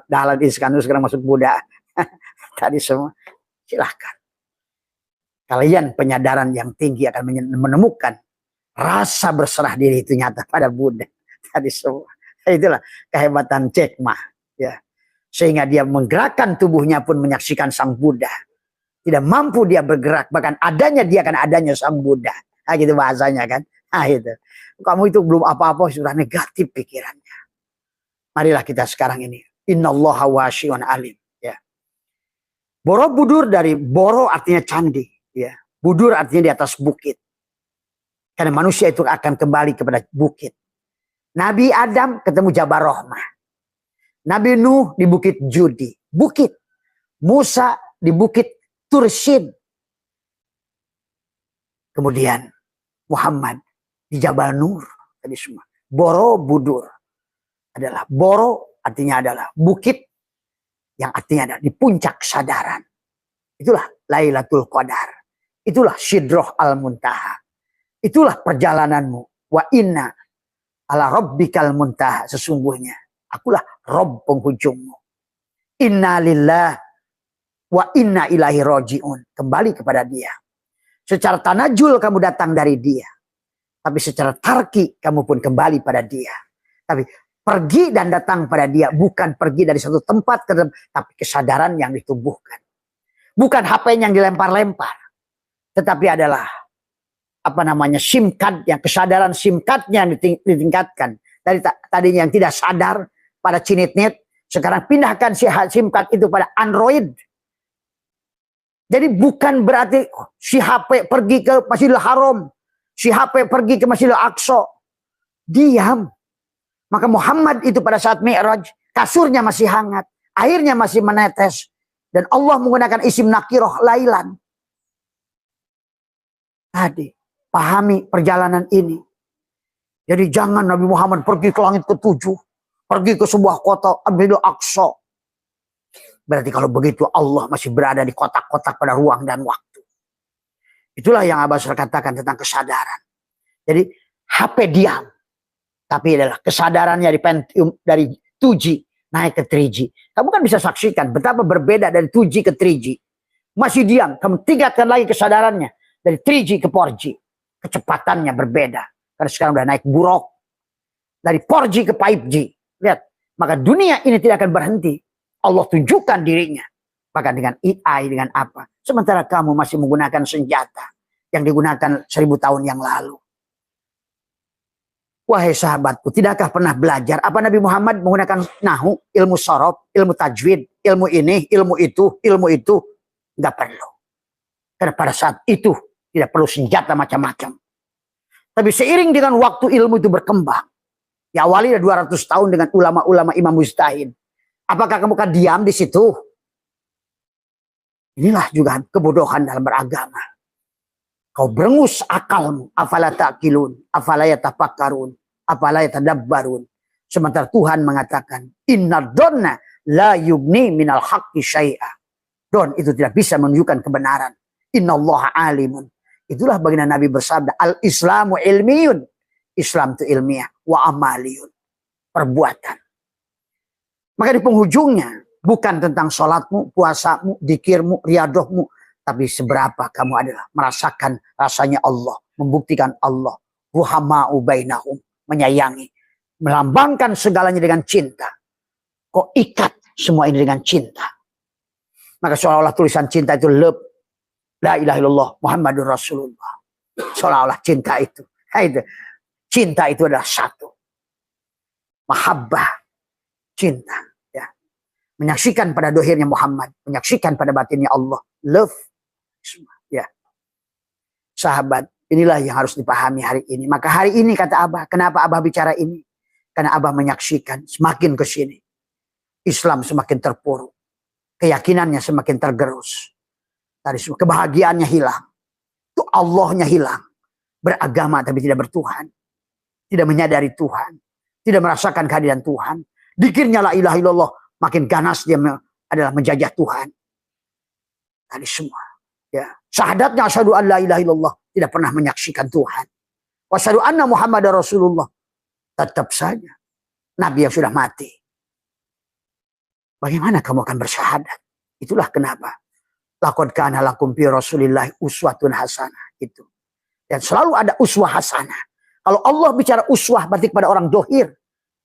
Dahlan Iskanur sekarang masuk Buddha. Tadi semua. Silahkan. Kalian penyadaran yang tinggi akan menemukan rasa berserah diri itu nyata pada Buddha. Tadi semua. Itulah kehebatan Jack Ma. Ya. Sehingga dia menggerakkan tubuhnya pun menyaksikan Sang Buddha. Tidak mampu dia bergerak. Bahkan adanya dia kan adanya Sang Buddha. Nah, gitu bahasanya kan. Nah, itu. Kamu itu belum apa-apa sudah negatif pikirannya. Marilah kita sekarang ini. Innallaha wasi'un alim. Ya. Borobudur dari Boro artinya candi. Ya. Budur artinya di atas bukit. Karena manusia itu akan kembali kepada bukit. Nabi Adam ketemu Jabal Rahmah. Nabi Nuh di Bukit Judi. Bukit. Musa di Bukit Tursin. Kemudian Muhammad di Jabal Nur. Tadi semua. Borobudur adalah Boro artinya adalah bukit yang artinya adalah di puncak kesadaran. Itulah Lailatul Qadar. Itulah Sidroh Al-Muntaha. Itulah perjalananmu. Wa inna ala rabbikal muntaha. Sesungguhnya akulah Rob penghujungmu. Inna lillah wa inna ilahi roji'un. Kembali kepada dia. Secara tanajul kamu datang dari dia. Tapi secara tarki kamu pun kembali pada dia. Tapi pergi dan datang pada dia. Bukan pergi dari satu tempat ke tempat. Tapi kesadaran yang ditumbuhkan. Bukan HP yang dilempar-lempar. Tetapi adalah SIM card yang kesadaran SIM cardnya ditingkatkan. Dari tadinya yang tidak sadar pada cinit-nit. Sekarang pindahkan SIM card itu pada Android. Jadi bukan berarti si HP pergi ke Masjidil Haram. Si HP pergi ke Masjidil Aqsa. Diam. Maka Muhammad itu pada saat Mi'raj, kasurnya masih hangat. Airnya masih menetes. Dan Allah menggunakan isim nakiroh lailan. Tadi, pahami perjalanan ini. Jadi jangan Nabi Muhammad pergi ke langit ke-7. Pergi ke sebuah kota, Masjidil Aqsa. Berarti kalau begitu Allah masih berada di kotak-kotak pada ruang dan waktu. Itulah yang Abah katakan tentang kesadaran. Jadi HP diam. Tapi adalah kesadarannya di Pentium dari 2G naik ke 3G. Kamu kan bisa saksikan betapa berbeda dari 2G ke 3G. Masih diam. Kamu tingkatkan lagi kesadarannya. Dari 3G ke 4G. Kecepatannya berbeda. Karena sekarang udah naik buruk. Dari 4G ke 5G. Lihat. Maka dunia ini tidak akan berhenti. Allah tunjukkan dirinya. Bahkan dengan AI, dengan apa. Sementara kamu masih menggunakan senjata yang digunakan 1000 tahun yang lalu. Wahai sahabatku, tidakkah pernah belajar apa Nabi Muhammad menggunakan nahu, ilmu sorof, ilmu tajwid, ilmu ini, ilmu itu. Nggak perlu. Karena pada saat itu tidak perlu senjata macam-macam. Tapi seiring dengan waktu ilmu itu berkembang. Ya awalnya 200 tahun dengan ulama-ulama Imam Mujtahid. Apakah kamu akan diam di situ? Inilah juga kebodohan dalam beragama. Kau berengus akalmu. Afala ta'qilun. Afala yatafakkarun. Afala yatadabbarun. Sementara Tuhan mengatakan. Inna donna la yugni minal haqqi syai'a. Don itu tidak bisa menunjukkan kebenaran. Inna Allah alimun. Itulah baginda Nabi bersabda. Al-islamu ilmiyun. Islam itu ilmiah. Wa amaliyun. Perbuatan. Maka di penghujungnya. Bukan tentang sholatmu, puasamu, dikirmu, riadohmu. Tapi seberapa kamu adalah merasakan rasanya Allah. Membuktikan Allah. Ruhama'u bainahum. Menyayangi. Melambangkan segalanya dengan cinta. Kok ikat semua ini dengan cinta. Maka seolah-olah tulisan cinta itu love. La ilaha illallah Muhammadur Rasulullah. Seolah-olah cinta itu. Cinta itu adalah satu. Mahabbah. Cinta. Menyaksikan pada dohirnya Muhammad. Menyaksikan pada batinnya Allah. Love. Ya. Sahabat. Inilah yang harus dipahami hari ini. Maka hari ini kata Abah. Kenapa Abah bicara ini? Karena Abah menyaksikan. Semakin ke sini. Islam semakin terpuruk. Keyakinannya semakin tergerus. Tadi semua kebahagiaannya hilang. Itu Allahnya hilang. Beragama tapi tidak bertuhan. Tidak menyadari Tuhan. Tidak merasakan kehadiran Tuhan. Dikirnya la ilaha illallah. Makin ganas dia adalah menjajah Tuhan. Tadi semua. Ya. Syahadatnya asyhadu an la ilaha illallah. Tidak pernah menyaksikan Tuhan. Wa asyhadu anna Muhammad Rasulullah. Tetap saja. Nabi yang sudah mati. Bagaimana kamu akan bersyahadat? Itulah kenapa. Laqad kana lakum fi Rasulillah uswatun hasanah. Itu. Dan selalu ada uswah hasanah. Kalau Allah bicara uswah berarti kepada orang dohir.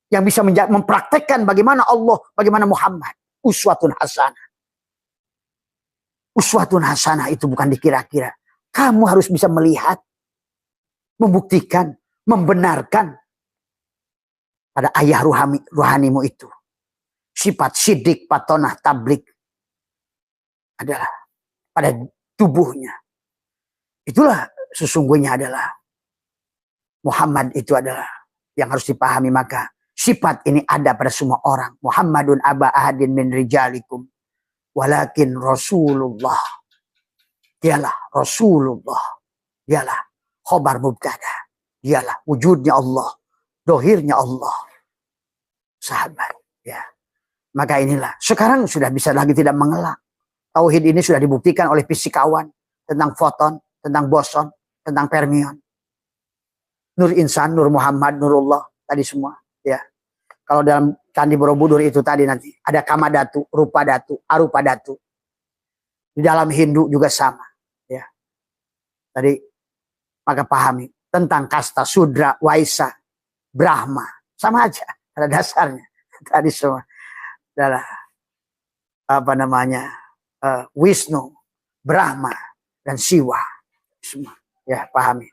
Yang bisa mempraktekkan bagaimana Allah, bagaimana Muhammad. Uswatun hasanah. Uswatun hasanah itu bukan dikira-kira. Kamu harus bisa melihat, membuktikan, membenarkan pada ayah ruhanimu itu. Sifat sidik, patonah, tablik adalah pada tubuhnya. Itulah sesungguhnya adalah Muhammad itu adalah yang harus dipahami. Maka sifat ini ada pada semua orang. Muhammadun aba ahadin min rijalikum walakin Rasulullah. Dialah Rasulullah. Dialah khobar mubtada. Dialah wujudnya Allah, dohirnya Allah. Sahabat, ya. Maka inilah, sekarang sudah bisa lagi tidak mengelak. Tauhid ini sudah dibuktikan oleh fisikawan tentang foton, tentang boson, tentang fermion. Nur insan, nur Muhammad, nurullah, tadi semua, ya. Kalau dalam Candi Borobudur itu tadi nanti ada kamadatu, rupa datu, arupa datu. Di dalam Hindu juga sama, ya. Tadi maka pahami tentang kasta, sudra, waisa, brahma, sama aja pada dasarnya. Tadi semua adalah apa namanya Wisnu, Brahma, dan Siwa. Semua, ya pahami.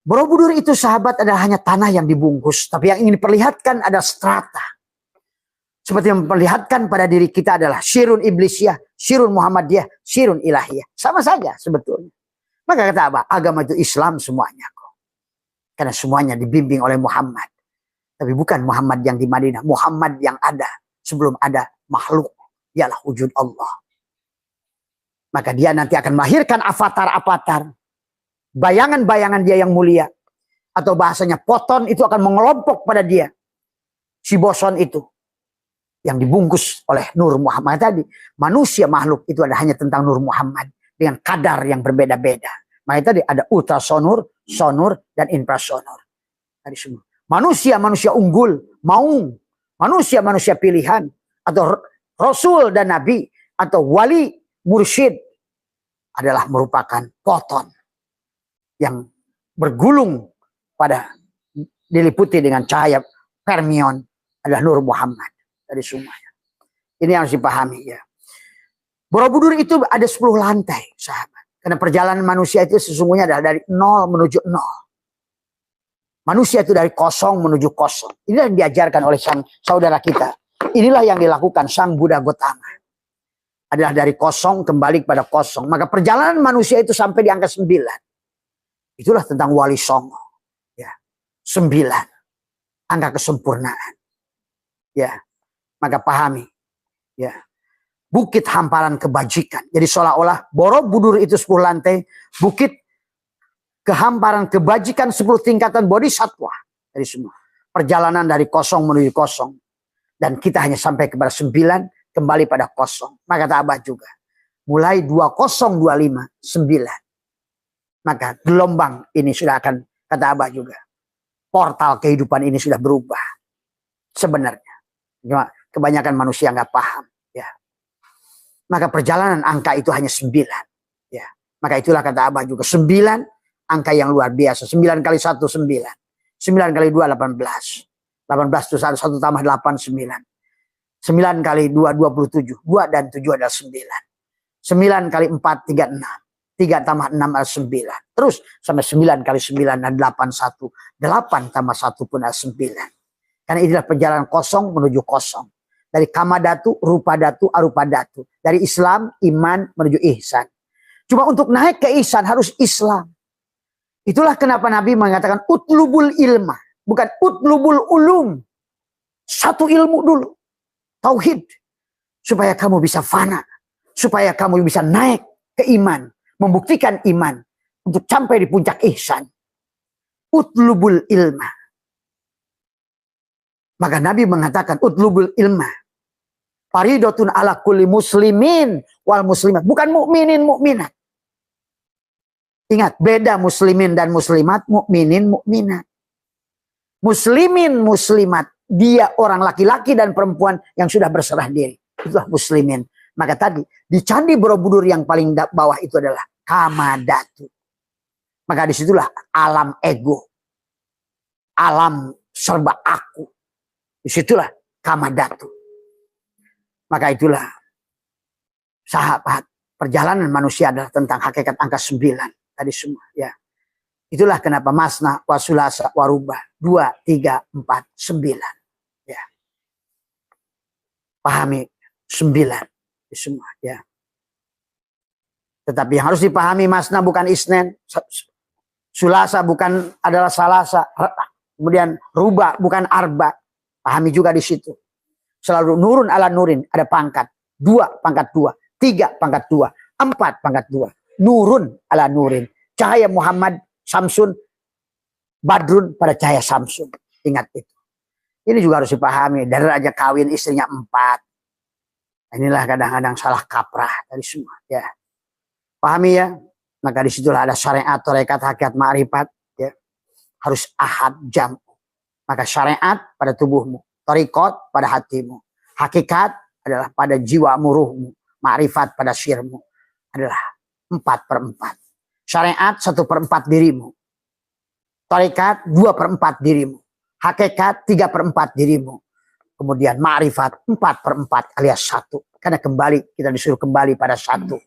Borobudur itu sahabat adalah hanya tanah yang dibungkus, tapi yang ingin diperlihatkan adalah strata. Seperti yang memperlihatkan pada diri kita adalah syirun iblisiyah, syirun muhammadiyah, syirun ilahiyah. Sama saja sebetulnya. Maka kata apa? Agama itu Islam semuanya kok. Karena semuanya dibimbing oleh Muhammad. Tapi bukan Muhammad yang di Madinah. Muhammad yang ada sebelum ada makhluk. Dialah wujud Allah. Maka dia nanti akan melahirkan avatar-avatar. Bayangan-bayangan dia yang mulia. Atau bahasanya poton itu akan mengelompok pada dia. Si boson itu. Yang dibungkus oleh Nur Muhammad tadi. Manusia makhluk itu ada hanya tentang Nur Muhammad. Dengan kadar yang berbeda-beda. Makanya tadi ada ultrasonur, sonur, dan infrasonur. Tadi semua. Manusia-manusia unggul, maung. Manusia-manusia pilihan. Atau Rasul dan Nabi. Atau wali, mursyid. Adalah merupakan poton. Yang bergulung pada diliputi dengan cahaya fermion. Adalah Nur Muhammad. Tadi semuanya. Ini yang harus dipahami ya. Borobudur itu ada 10 lantai, sahabat. Karena perjalanan manusia itu sesungguhnya adalah dari 0 menuju 0. Manusia itu dari kosong menuju kosong. Inilah yang diajarkan oleh sang saudara kita. Inilah yang dilakukan sang Buddha Gotama. Adalah dari kosong kembali kepada kosong. Maka perjalanan manusia itu sampai di angka 9. Itulah tentang Wali Songo. Ya. 9. Angka kesempurnaan. Ya. Maka pahami. Ya. Bukit hamparan kebajikan. Jadi seolah-olah Borobudur itu 10 lantai. Bukit kehamparan kebajikan 10 tingkatan bodhisatwa. Dari semua. Perjalanan dari kosong menuju kosong. Dan kita hanya sampai kepada 9. Kembali pada kosong. Maka kata Abah juga. Mulai 2025. 9. Maka gelombang ini sudah akan. Kata Abah juga. Portal kehidupan ini sudah berubah. Sebenarnya. Cuma kebanyakan manusia nggak paham. Ya. Maka perjalanan angka itu hanya 9. Ya. Maka itulah kata Abah juga. 9 angka yang luar biasa. 9 kali 1, 9. 9 kali 2, 18. 18 itu 1 tambah 8, 9. 9 kali 2, 27. 2 dan 7 adalah 9. 9 kali 4, 36. 3 tambah 6 adalah 9. Terus sampai 9 kali 9 dan 8, 1. 8 tambah 1 pun adalah 9. Karena inilah perjalanan kosong menuju kosong. Dari kamadatu, rupa datu, arupa datu. Dari Islam, iman menuju ihsan. Cuma untuk naik ke ihsan harus Islam. Itulah kenapa Nabi mengatakan utlubul ilma. Bukan utlubul ulum. Satu ilmu dulu. Tauhid. Supaya kamu bisa fana. Supaya kamu bisa naik ke iman. Membuktikan iman. Untuk sampai di puncak ihsan. Utlubul ilma. Maka Nabi mengatakan utlubul ilma. Faridotun ala kulli muslimin wal muslimat. Bukan mukminin mukminat. Ingat, beda muslimin dan muslimat, mukminin mukminat. Muslimin muslimat, dia orang laki-laki dan perempuan yang sudah berserah diri. Itulah muslimin. Maka tadi di Candi Borobudur yang paling bawah itu adalah kamadatu. Maka disitulah alam ego. Alam serba aku. Disitulah kamadatu. Maka itulah sahabat, perjalanan manusia adalah tentang hakikat angka 9 tadi semua ya. Itulah kenapa masna wasulasa warubah 2, 3, 4, 9 ya. Pahami 9 semua ya. Tetapi yang harus dipahami masna bukan isnen, sulasa bukan adalah salasa, Kemudian ruba bukan arba. Pahami juga di situ. Selalu nurun ala nurin, ada pangkat. 2 pangkat 2, 3 pangkat 2, 4 pangkat 2. Nurun ala nurin. Cahaya Muhammad Samsun, Badrun pada cahaya Samsun. Ingat itu. Ini juga harus dipahami. Dari raja kawin istrinya 4. Inilah kadang-kadang salah kaprah dari semua. Ya. Pahami ya. Maka disitulah ada syariat, tarekat, hakikat, ma'rifat. Ya. Harus ahad jam. Maka syariat pada tubuhmu. Tarekat pada hatimu. Hakikat adalah pada jiwamu, ruhmu. Ma'rifat pada sirmu. Adalah 4/4. Syariat 1/4 dirimu. Tarekat 2/4 dirimu. Hakikat 3/4 dirimu. Kemudian ma'rifat 4/4 alias 1. Karena kembali, kita disuruh kembali pada 1.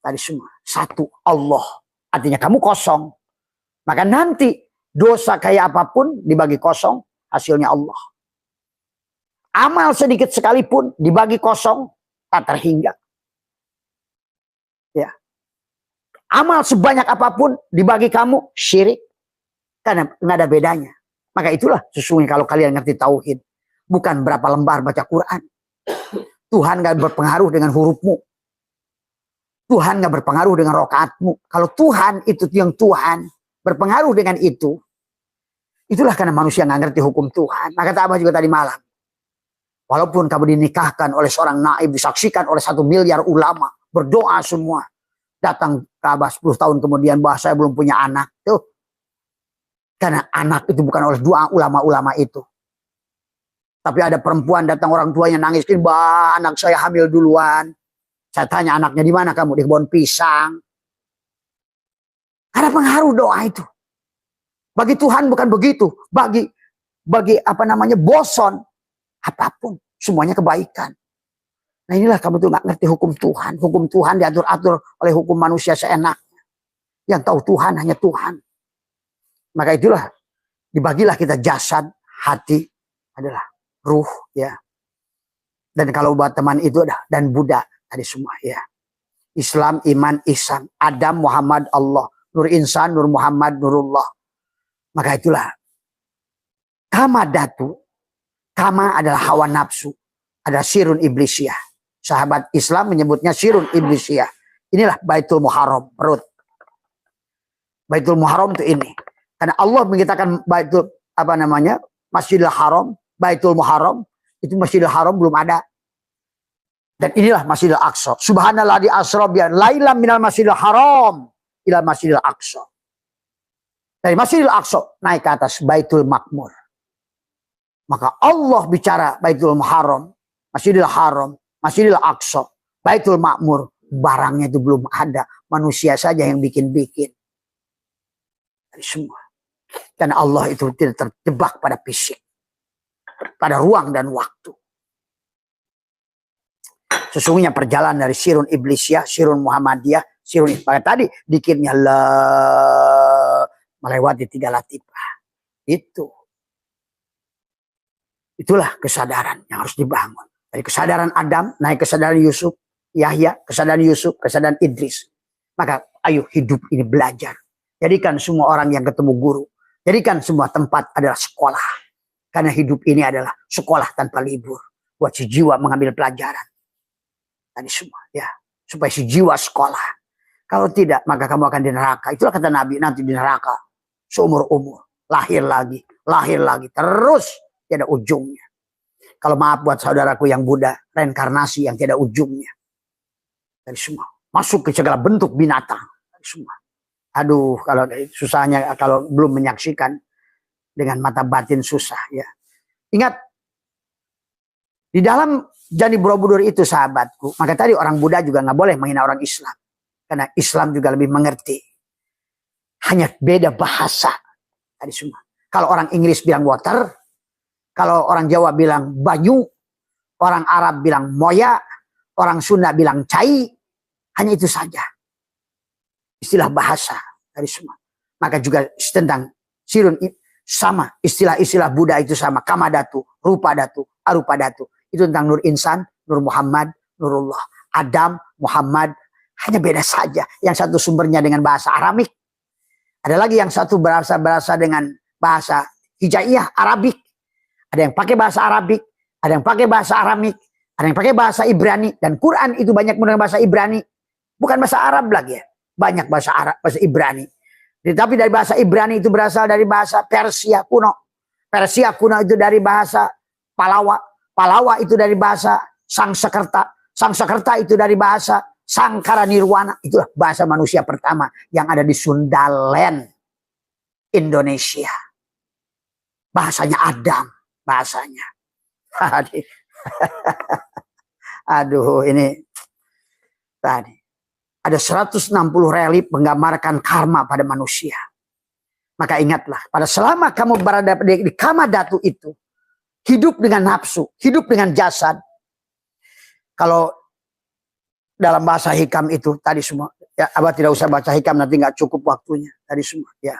Tadi semua. 1 Allah. Artinya kamu kosong. Maka nanti dosa kayak apapun dibagi kosong, hasilnya Allah. Amal sedikit sekalipun dibagi kosong, tak terhingga. Ya. Amal sebanyak apapun dibagi kamu, syirik. Karena nggak ada bedanya. Maka itulah sesungguhnya kalau kalian ngerti tauhid. Bukan berapa lembar baca Quran. Tuhan nggak berpengaruh dengan hurufmu. Tuhan nggak berpengaruh dengan rokaatmu. Kalau Tuhan itu yang Tuhan berpengaruh dengan itu, itulah karena manusia nggak ngerti hukum Tuhan. Maka kata Abah juga tadi malam. Walaupun kamu dinikahkan oleh seorang naib, disaksikan oleh 1 miliar ulama, berdoa semua. Datang ke Abah 10 tahun kemudian, bahwa saya belum punya anak. Tuh. Karena anak itu bukan oleh doa ulama-ulama itu. Tapi ada perempuan datang orang tuanya nangis, "Bah, anak saya hamil duluan." Saya tanya, "Anaknya di mana kamu?" "Di kebun pisang." Ada pengaruh doa itu. Bagi Tuhan bukan begitu. Bagi boson. Apapun. Semuanya kebaikan. Nah inilah kamu tuh gak ngerti hukum Tuhan. Hukum Tuhan diatur-atur oleh hukum manusia seenaknya. Yang tahu Tuhan hanya Tuhan. Maka itulah. Dibagilah kita jasad, hati adalah ruh. Ya. Dan kalau buat teman itu ada. Dan Buddha. Tadi semua ya. Islam, iman, ihsan. Adam, Muhammad, Allah. Nur insan, Nur Muhammad, Nurullah. Maka itulah. Kama datu. Kama adalah hawa nafsu. Ada sirun iblisiyah. Sahabat Islam menyebutnya sirun iblisiyah. Inilah Baitul Muharram. Perut. Baitul Muharram itu ini. Karena Allah mengatakan Baitul Masjidil Haram. Baitul Muharram. Itu Masjidil Haram belum ada. Dan inilah Masjidil Aqsa. Subhanallah di asra biar lailam minal Masjidil Haram ila Masjidil Aqsa. Dari Masjidil Aqsa naik ke atas Baitul Makmur. Maka Allah bicara Baitul Muharram, Masjidil Haram, Masjidil Aqsa, Baitul Makmur. Barangnya itu belum ada. Manusia saja yang bikin-bikin. Dari semua. Karena Allah itu tidak terjebak pada fisik. Pada ruang dan waktu. Sesungguhnya perjalanan dari sirun iblisiyah, sirun Muhammadiyah, sirun tadi dikirnya melewati 3 latifah. Itulah kesadaran yang harus dibangun. Dari kesadaran Adam naik kesadaran Yusuf, Yahya, kesadaran Yusuf, kesadaran Idris. Maka ayo hidup ini belajar. Jadikan semua orang yang ketemu guru. Jadikan semua tempat adalah sekolah. Karena hidup ini adalah sekolah tanpa libur. Buat si jiwa mengambil pelajaran. Tadi semua ya. Supaya si jiwa sekolah. Kalau tidak maka kamu akan di neraka. Itulah kata Nabi, nanti di neraka. Seumur-umur. Lahir lagi. Terus tidak ujungnya. Kalau maaf buat saudaraku yang Buddha. Reinkarnasi yang tidak ujungnya. Tadi semua. Masuk ke segala bentuk binatang. Tadi semua. Aduh kalau susahnya kalau belum menyaksikan. Dengan mata batin susah ya. Ingat. Di dalam Jani Borobudur itu sahabatku. Maka tadi orang Buddha juga nggak boleh menghina orang Islam. Karena Islam juga lebih mengerti. Hanya beda bahasa. Tadi semua. Kalau orang Inggris bilang water. Kalau orang Jawa bilang banyu. Orang Arab bilang moya. Orang Sunda bilang cai. Hanya itu saja. Istilah bahasa. Tadi semua. Maka juga tentang sirun sama. Istilah-istilah Buddha itu sama. Kamadatu, Rupadatu, Arupadatu. Itu tentang Nur Insan, Nur Muhammad, Nurullah. Adam, Muhammad. Hanya beda saja. Yang satu sumbernya dengan bahasa Aramik. Ada lagi yang satu berasa dengan bahasa Hijaiyah, Arabik. Ada yang pakai bahasa Arabik, ada yang pakai bahasa Aramik, ada yang pakai bahasa Ibrani. Dan Quran itu banyak menggunakan bahasa Ibrani. Bukan bahasa Arab lagi ya. Banyak bahasa Arab, bahasa Ibrani. Tetapi dari bahasa Ibrani itu berasal dari bahasa Persia kuno. Persia kuno itu dari bahasa Palawa. Palawa itu dari bahasa Sangsakerta. Sangsakerta itu dari bahasa Sangkara Nirwana. Itulah bahasa manusia pertama yang ada di Sundaland, Indonesia. Bahasanya Adam. Bahasanya. Aduh, ini tadi ada 160 relief menggambarkan karma pada manusia. Maka ingatlah, pada selama kamu berada di kama datu itu, hidup dengan nafsu, hidup dengan jasad. Kalau dalam bahasa hikam itu tadi semua, ya Abah tidak usah baca hikam, nanti nggak cukup waktunya. Tadi semua, ya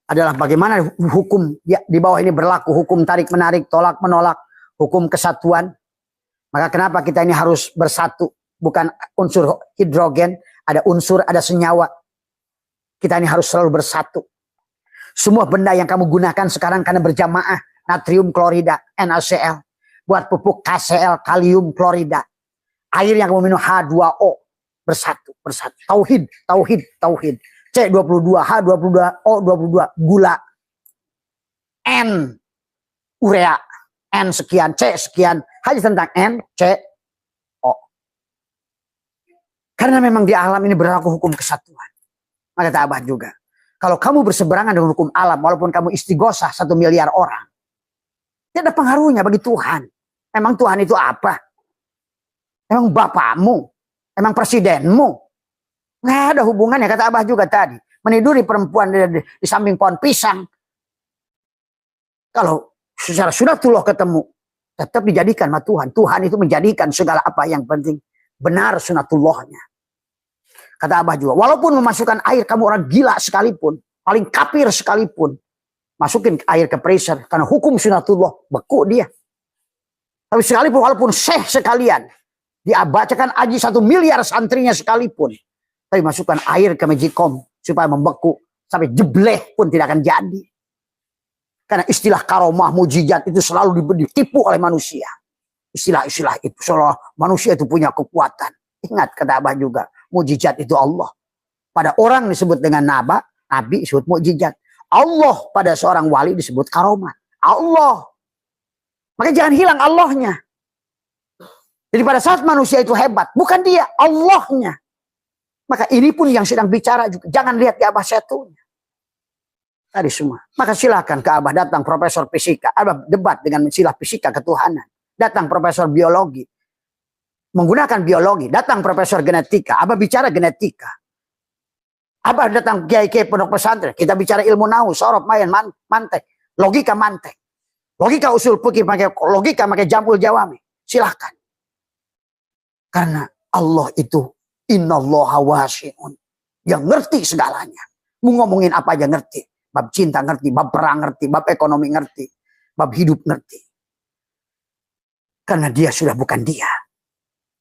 adalah bagaimana hukum ya, di bawah ini berlaku, hukum tarik menarik, tolak menolak, hukum kesatuan. Maka kenapa kita ini harus bersatu? Bukan unsur hidrogen, ada unsur, ada senyawa. Kita ini harus selalu bersatu. Semua benda yang kamu gunakan sekarang karena berjamaah, natrium klorida, NaCl, buat pupuk KCl, kalium klorida. Air yang kamu minum H2O, bersatu, bersatu. Tauhid, tauhid, tauhid. C22, H22, O22, gula. N, urea. N sekian, C sekian. Hanya tentang N, C, O. Karena memang di alam ini berlaku hukum kesatuan. Maka kata Abah juga, kalau kamu berseberangan dengan hukum alam, walaupun kamu istighosah 1 miliar orang, tidak ada pengaruhnya bagi Tuhan. Emang Tuhan itu apa? Emang bapakmu? Emang presidenmu? Nggak ada hubungannya, kata Abah juga tadi. Meniduri perempuan di samping pohon pisang. Kalau secara sunatullah ketemu, tetap dijadikan sama Tuhan. Tuhan itu menjadikan segala apa yang penting. Benar sunatullahnya. Kata Abah juga, walaupun memasukkan air, kamu orang gila sekalipun, paling kafir sekalipun, masukin air ke pressure, karena hukum sunatullah, beku dia. Tapi sekalipun, walaupun syekh sekalian, dia bacakan aji 1 miliar santrinya sekalipun, tapi masukkan air ke magicom, supaya membeku, sampai jebleh pun tidak akan jadi. Karena istilah karomah, mujizat itu selalu ditipu oleh manusia. Istilah-istilah itu, seolah manusia itu punya kekuatan. Ingat, kata Abah juga, mujizat itu Allah. Pada orang disebut dengan nabi disebut mujizat. Allah pada seorang wali disebut karomah. Allah. Maka jangan hilang Allahnya. Jadi pada saat manusia itu hebat, bukan dia, Allahnya. Maka ini pun yang sedang bicara juga. Jangan lihat di Abah satunya. Tadi semua. Maka silakan ke Abah, datang profesor fisika. Abah debat dengan istilah fisika ketuhanan. Datang profesor biologi. Menggunakan biologi, datang profesor genetika, Abah bicara genetika. Abah datang kiai-kiai pondok pesantren, kita bicara ilmu nahu, sorob, mayan, mantek, logika mantek. Logika usul fikih, logika pakai jamul jawami. Silahkan. Karena Allah itu innallaha wasi'un, yang ngerti segalanya. Mau ngomongin apa aja ngerti. Bab cinta ngerti, bab perang ngerti, bab ekonomi ngerti, bab hidup ngerti. Karena dia sudah bukan dia.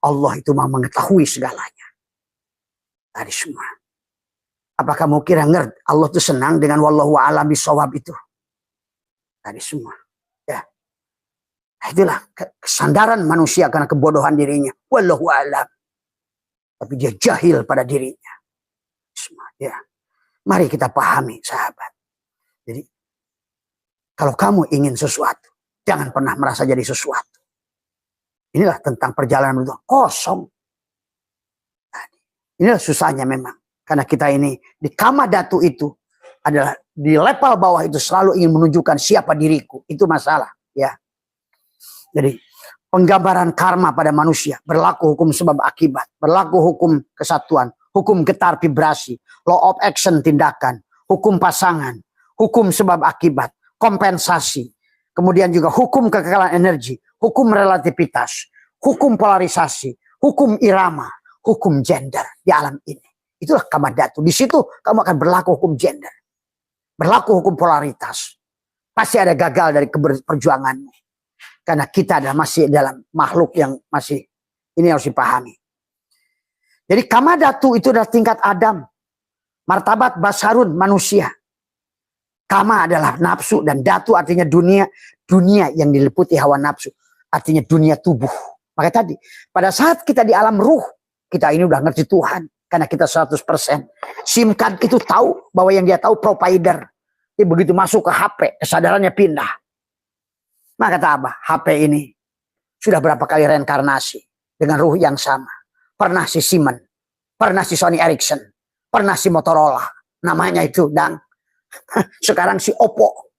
Allah itu mau mengetahui segalanya. Tadi semua. Apa kamu kira ngerti Allah itu senang dengan wallahu a'lam bishawab itu? Tadi semua. Ya. Itulah kesandaran manusia karena kebodohan dirinya. Wallahu a'lam. Tapi dia jahil pada dirinya. Semua. Ya. Mari kita pahami, sahabat. Jadi kalau kamu ingin sesuatu, jangan pernah merasa jadi sesuatu. Inilah tentang perjalanan itu kosong. Inilah susahnya memang. Karena kita ini di kama datu itu adalah di level bawah itu selalu ingin menunjukkan siapa diriku. Itu masalah. Ya. Jadi penggambaran karma pada manusia. Berlaku hukum sebab akibat. Berlaku hukum kesatuan. Hukum getar vibrasi. Law of action tindakan. Hukum pasangan. Hukum sebab akibat. Kompensasi. Kemudian juga hukum kekekalan energi. Hukum relativitas, hukum polarisasi, hukum irama, hukum gender di alam ini. Itulah kama datu. Di situ kamu akan berlaku hukum gender. Berlaku hukum polaritas. Pasti ada gagal dari perjuanganmu. Karena kita masih dalam makhluk yang masih, ini harus dipahami. Jadi kama datu itu adalah tingkat Adam. Martabat basarun manusia. Kama adalah nafsu dan datu artinya dunia. Dunia yang diliputi hawa nafsu. Artinya dunia tubuh. Maka tadi, pada saat kita di alam ruh, kita ini udah ngerti Tuhan. Karena kita 100%. SIM card itu tahu bahwa yang dia tahu provider. Jadi begitu masuk ke HP, kesadarannya pindah. Maka kata Abah, HP ini sudah berapa kali reinkarnasi dengan ruh yang sama. Pernah si Siemens, pernah si Sony Ericsson, pernah si Motorola. Namanya itu, dan sekarang si Oppo,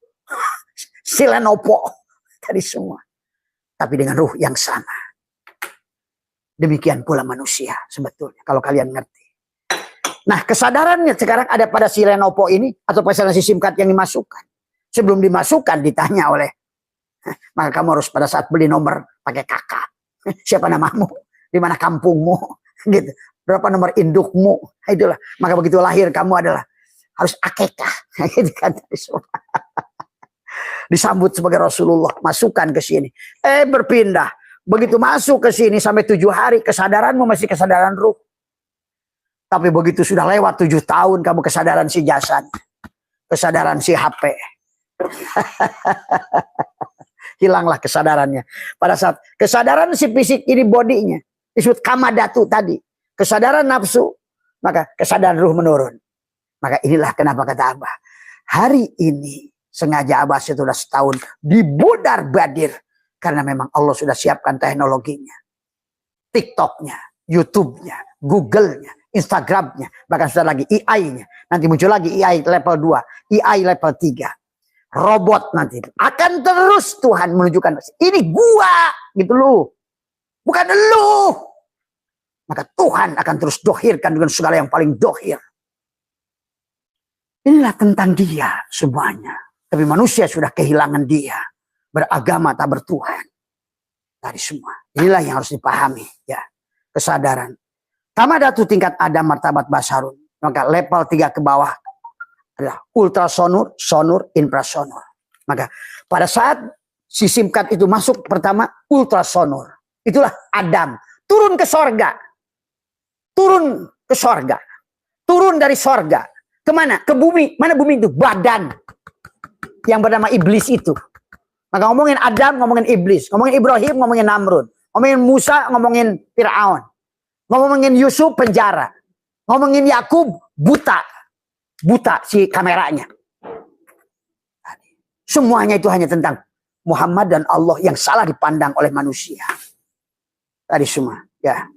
si Lenovo, tadi semua. Tapi dengan ruh yang sama. Demikian pula manusia sebetulnya, kalau kalian ngerti. Nah, kesadarannya sekarang ada pada si Lenovo ini, atau pada si SIM card yang dimasukkan. Sebelum dimasukkan, ditanya oleh, maka kamu harus pada saat beli nomor pakai kakak. Siapa namamu? Di mana kampungmu? Gitu. Berapa nomor indukmu? Itulah. Maka begitu lahir kamu adalah harus akekah. Gitu kan. Disambut sebagai Rasulullah, masukkan ke sini. Berpindah. Begitu masuk ke sini sampai 7 hari, kesadaranmu masih kesadaran ruh. Tapi begitu sudah lewat 7 tahun, kamu kesadaran si jasad. Kesadaran si HP. Hilanglah kesadarannya. Pada saat kesadaran si fisik ini bodinya, disebut kamadatu tadi. Kesadaran nafsu, maka kesadaran ruh menurun. Maka inilah kenapa kata Abah. Hari ini sengaja Abah sudah setahun dibudar badir. Karena memang Allah sudah siapkan teknologinya. TikToknya, YouTube-nya, Google-nya, Instagram-nya. Bahkan sudah lagi AI-nya. Nanti muncul lagi AI level 2. AI level 3. Robot nanti. Akan terus Tuhan menunjukkan. Ini gua. Gitu loh. Bukan lu. Maka Tuhan akan terus dohirkan dengan segala yang paling dohir. Inilah tentang dia semuanya. Tapi manusia sudah kehilangan dia. Beragama tak bertuhan. Tadi semua. Inilah yang harus dipahami. Ya, kesadaran. Kamadatu tingkat Adam martabat basarun. Maka level 3 ke bawah adalah ultrasonur, sonur, infrasonur. Maka pada saat si SIM card itu masuk pertama ultrasonur. Itulah Adam. Turun ke sorga. Turun ke sorga. Turun dari sorga. Kemana? Ke bumi. Mana bumi itu? Badan. Yang bernama iblis itu. Maka ngomongin Adam, ngomongin iblis. Ngomongin Ibrahim, ngomongin Namrud. Ngomongin Musa, ngomongin Fir'aun. Ngomongin Yusuf, penjara. Ngomongin Yakub, buta. Buta si kameranya. Semuanya itu hanya tentang Muhammad dan Allah yang salah dipandang oleh manusia. Tadi semua. Ya.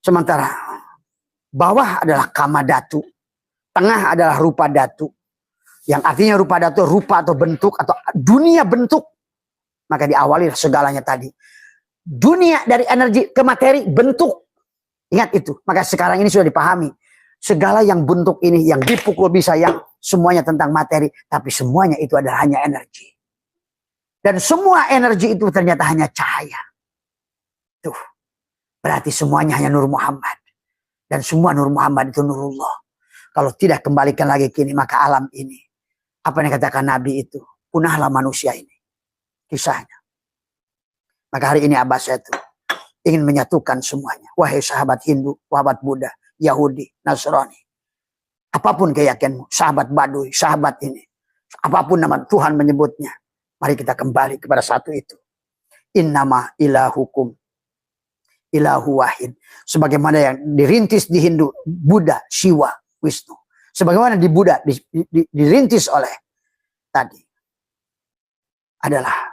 Sementara bawah adalah kamadatu. Tengah adalah rupa datu. Yang artinya rupa datu, rupa atau bentuk atau dunia bentuk. Maka diawali segalanya tadi. Dunia dari energi ke materi bentuk. Ingat itu. Maka sekarang ini sudah dipahami. Segala yang bentuk ini, yang dipukul bisa, yang semuanya tentang materi. Tapi semuanya itu adalah hanya energi. Dan semua energi itu ternyata hanya cahaya. Tuh. Berarti semuanya hanya Nur Muhammad. Dan semua Nur Muhammad itu Nurullah. Kalau tidak kembalikan lagi kini, maka alam ini. Apa yang dikatakan Nabi itu? Punahlah manusia ini. Kisahnya. Maka hari ini Abah saya itu ingin menyatukan semuanya. Wahai sahabat Hindu, sahabat Buddha, Yahudi, Nasrani. Apapun keyakinanmu, sahabat Baduy, sahabat ini. Apapun nama Tuhan menyebutnya. Mari kita kembali kepada satu itu. Innama ilahukum ilahu wahid. Sebagaimana yang dirintis di Hindu, Buddha, Shiva, Wisnu. Sebagaimana di Buddha dirintis oleh tadi. Adalah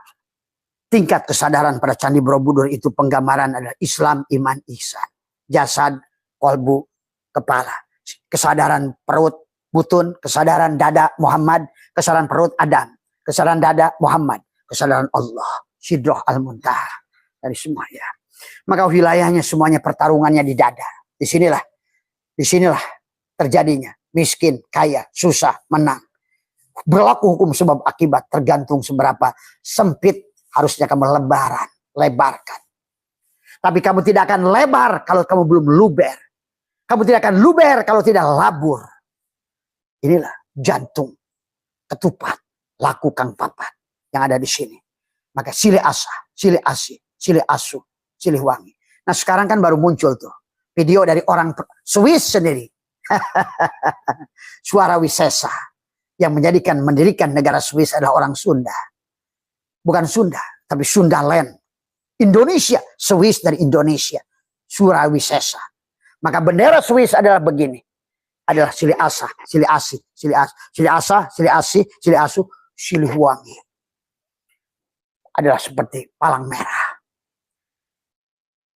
tingkat kesadaran pada Candi Borobudur itu penggambaran adalah Islam, iman, ihsan. Jasad, kolbu, kepala. Kesadaran perut, butun. Kesadaran dada, Muhammad. Kesadaran perut, Adam. Kesadaran dada, Muhammad. Kesadaran Allah. Sidroh al-Muntaha. Dari semua ya. Maka wilayahnya semuanya pertarungannya di dada. Disinilah terjadinya. Miskin, kaya, susah, menang. Berlaku hukum sebab akibat tergantung seberapa sempit harusnya kamu lebarkan. Tapi kamu tidak akan lebar kalau kamu belum luber. Kamu tidak akan luber kalau tidak labur. Inilah jantung, ketupat, laku kang papat yang ada di sini. Maka silih asa, silih asi, silih asu, silih wangi. Nah sekarang kan baru muncul tuh video dari orang Swiss sendiri. Suara Wisesa. yang mendirikan negara Swiss adalah orang Sunda. Bukan Sunda, tapi Sundaland. Indonesia, Swiss dari Indonesia. Surawisesa. Maka bendera Swiss adalah begini. Adalah Sili Asa, Sili Asi, Sili As, Sili Asa, Sili Asi, Sili Asu, Siliwangi. Adalah seperti palang merah.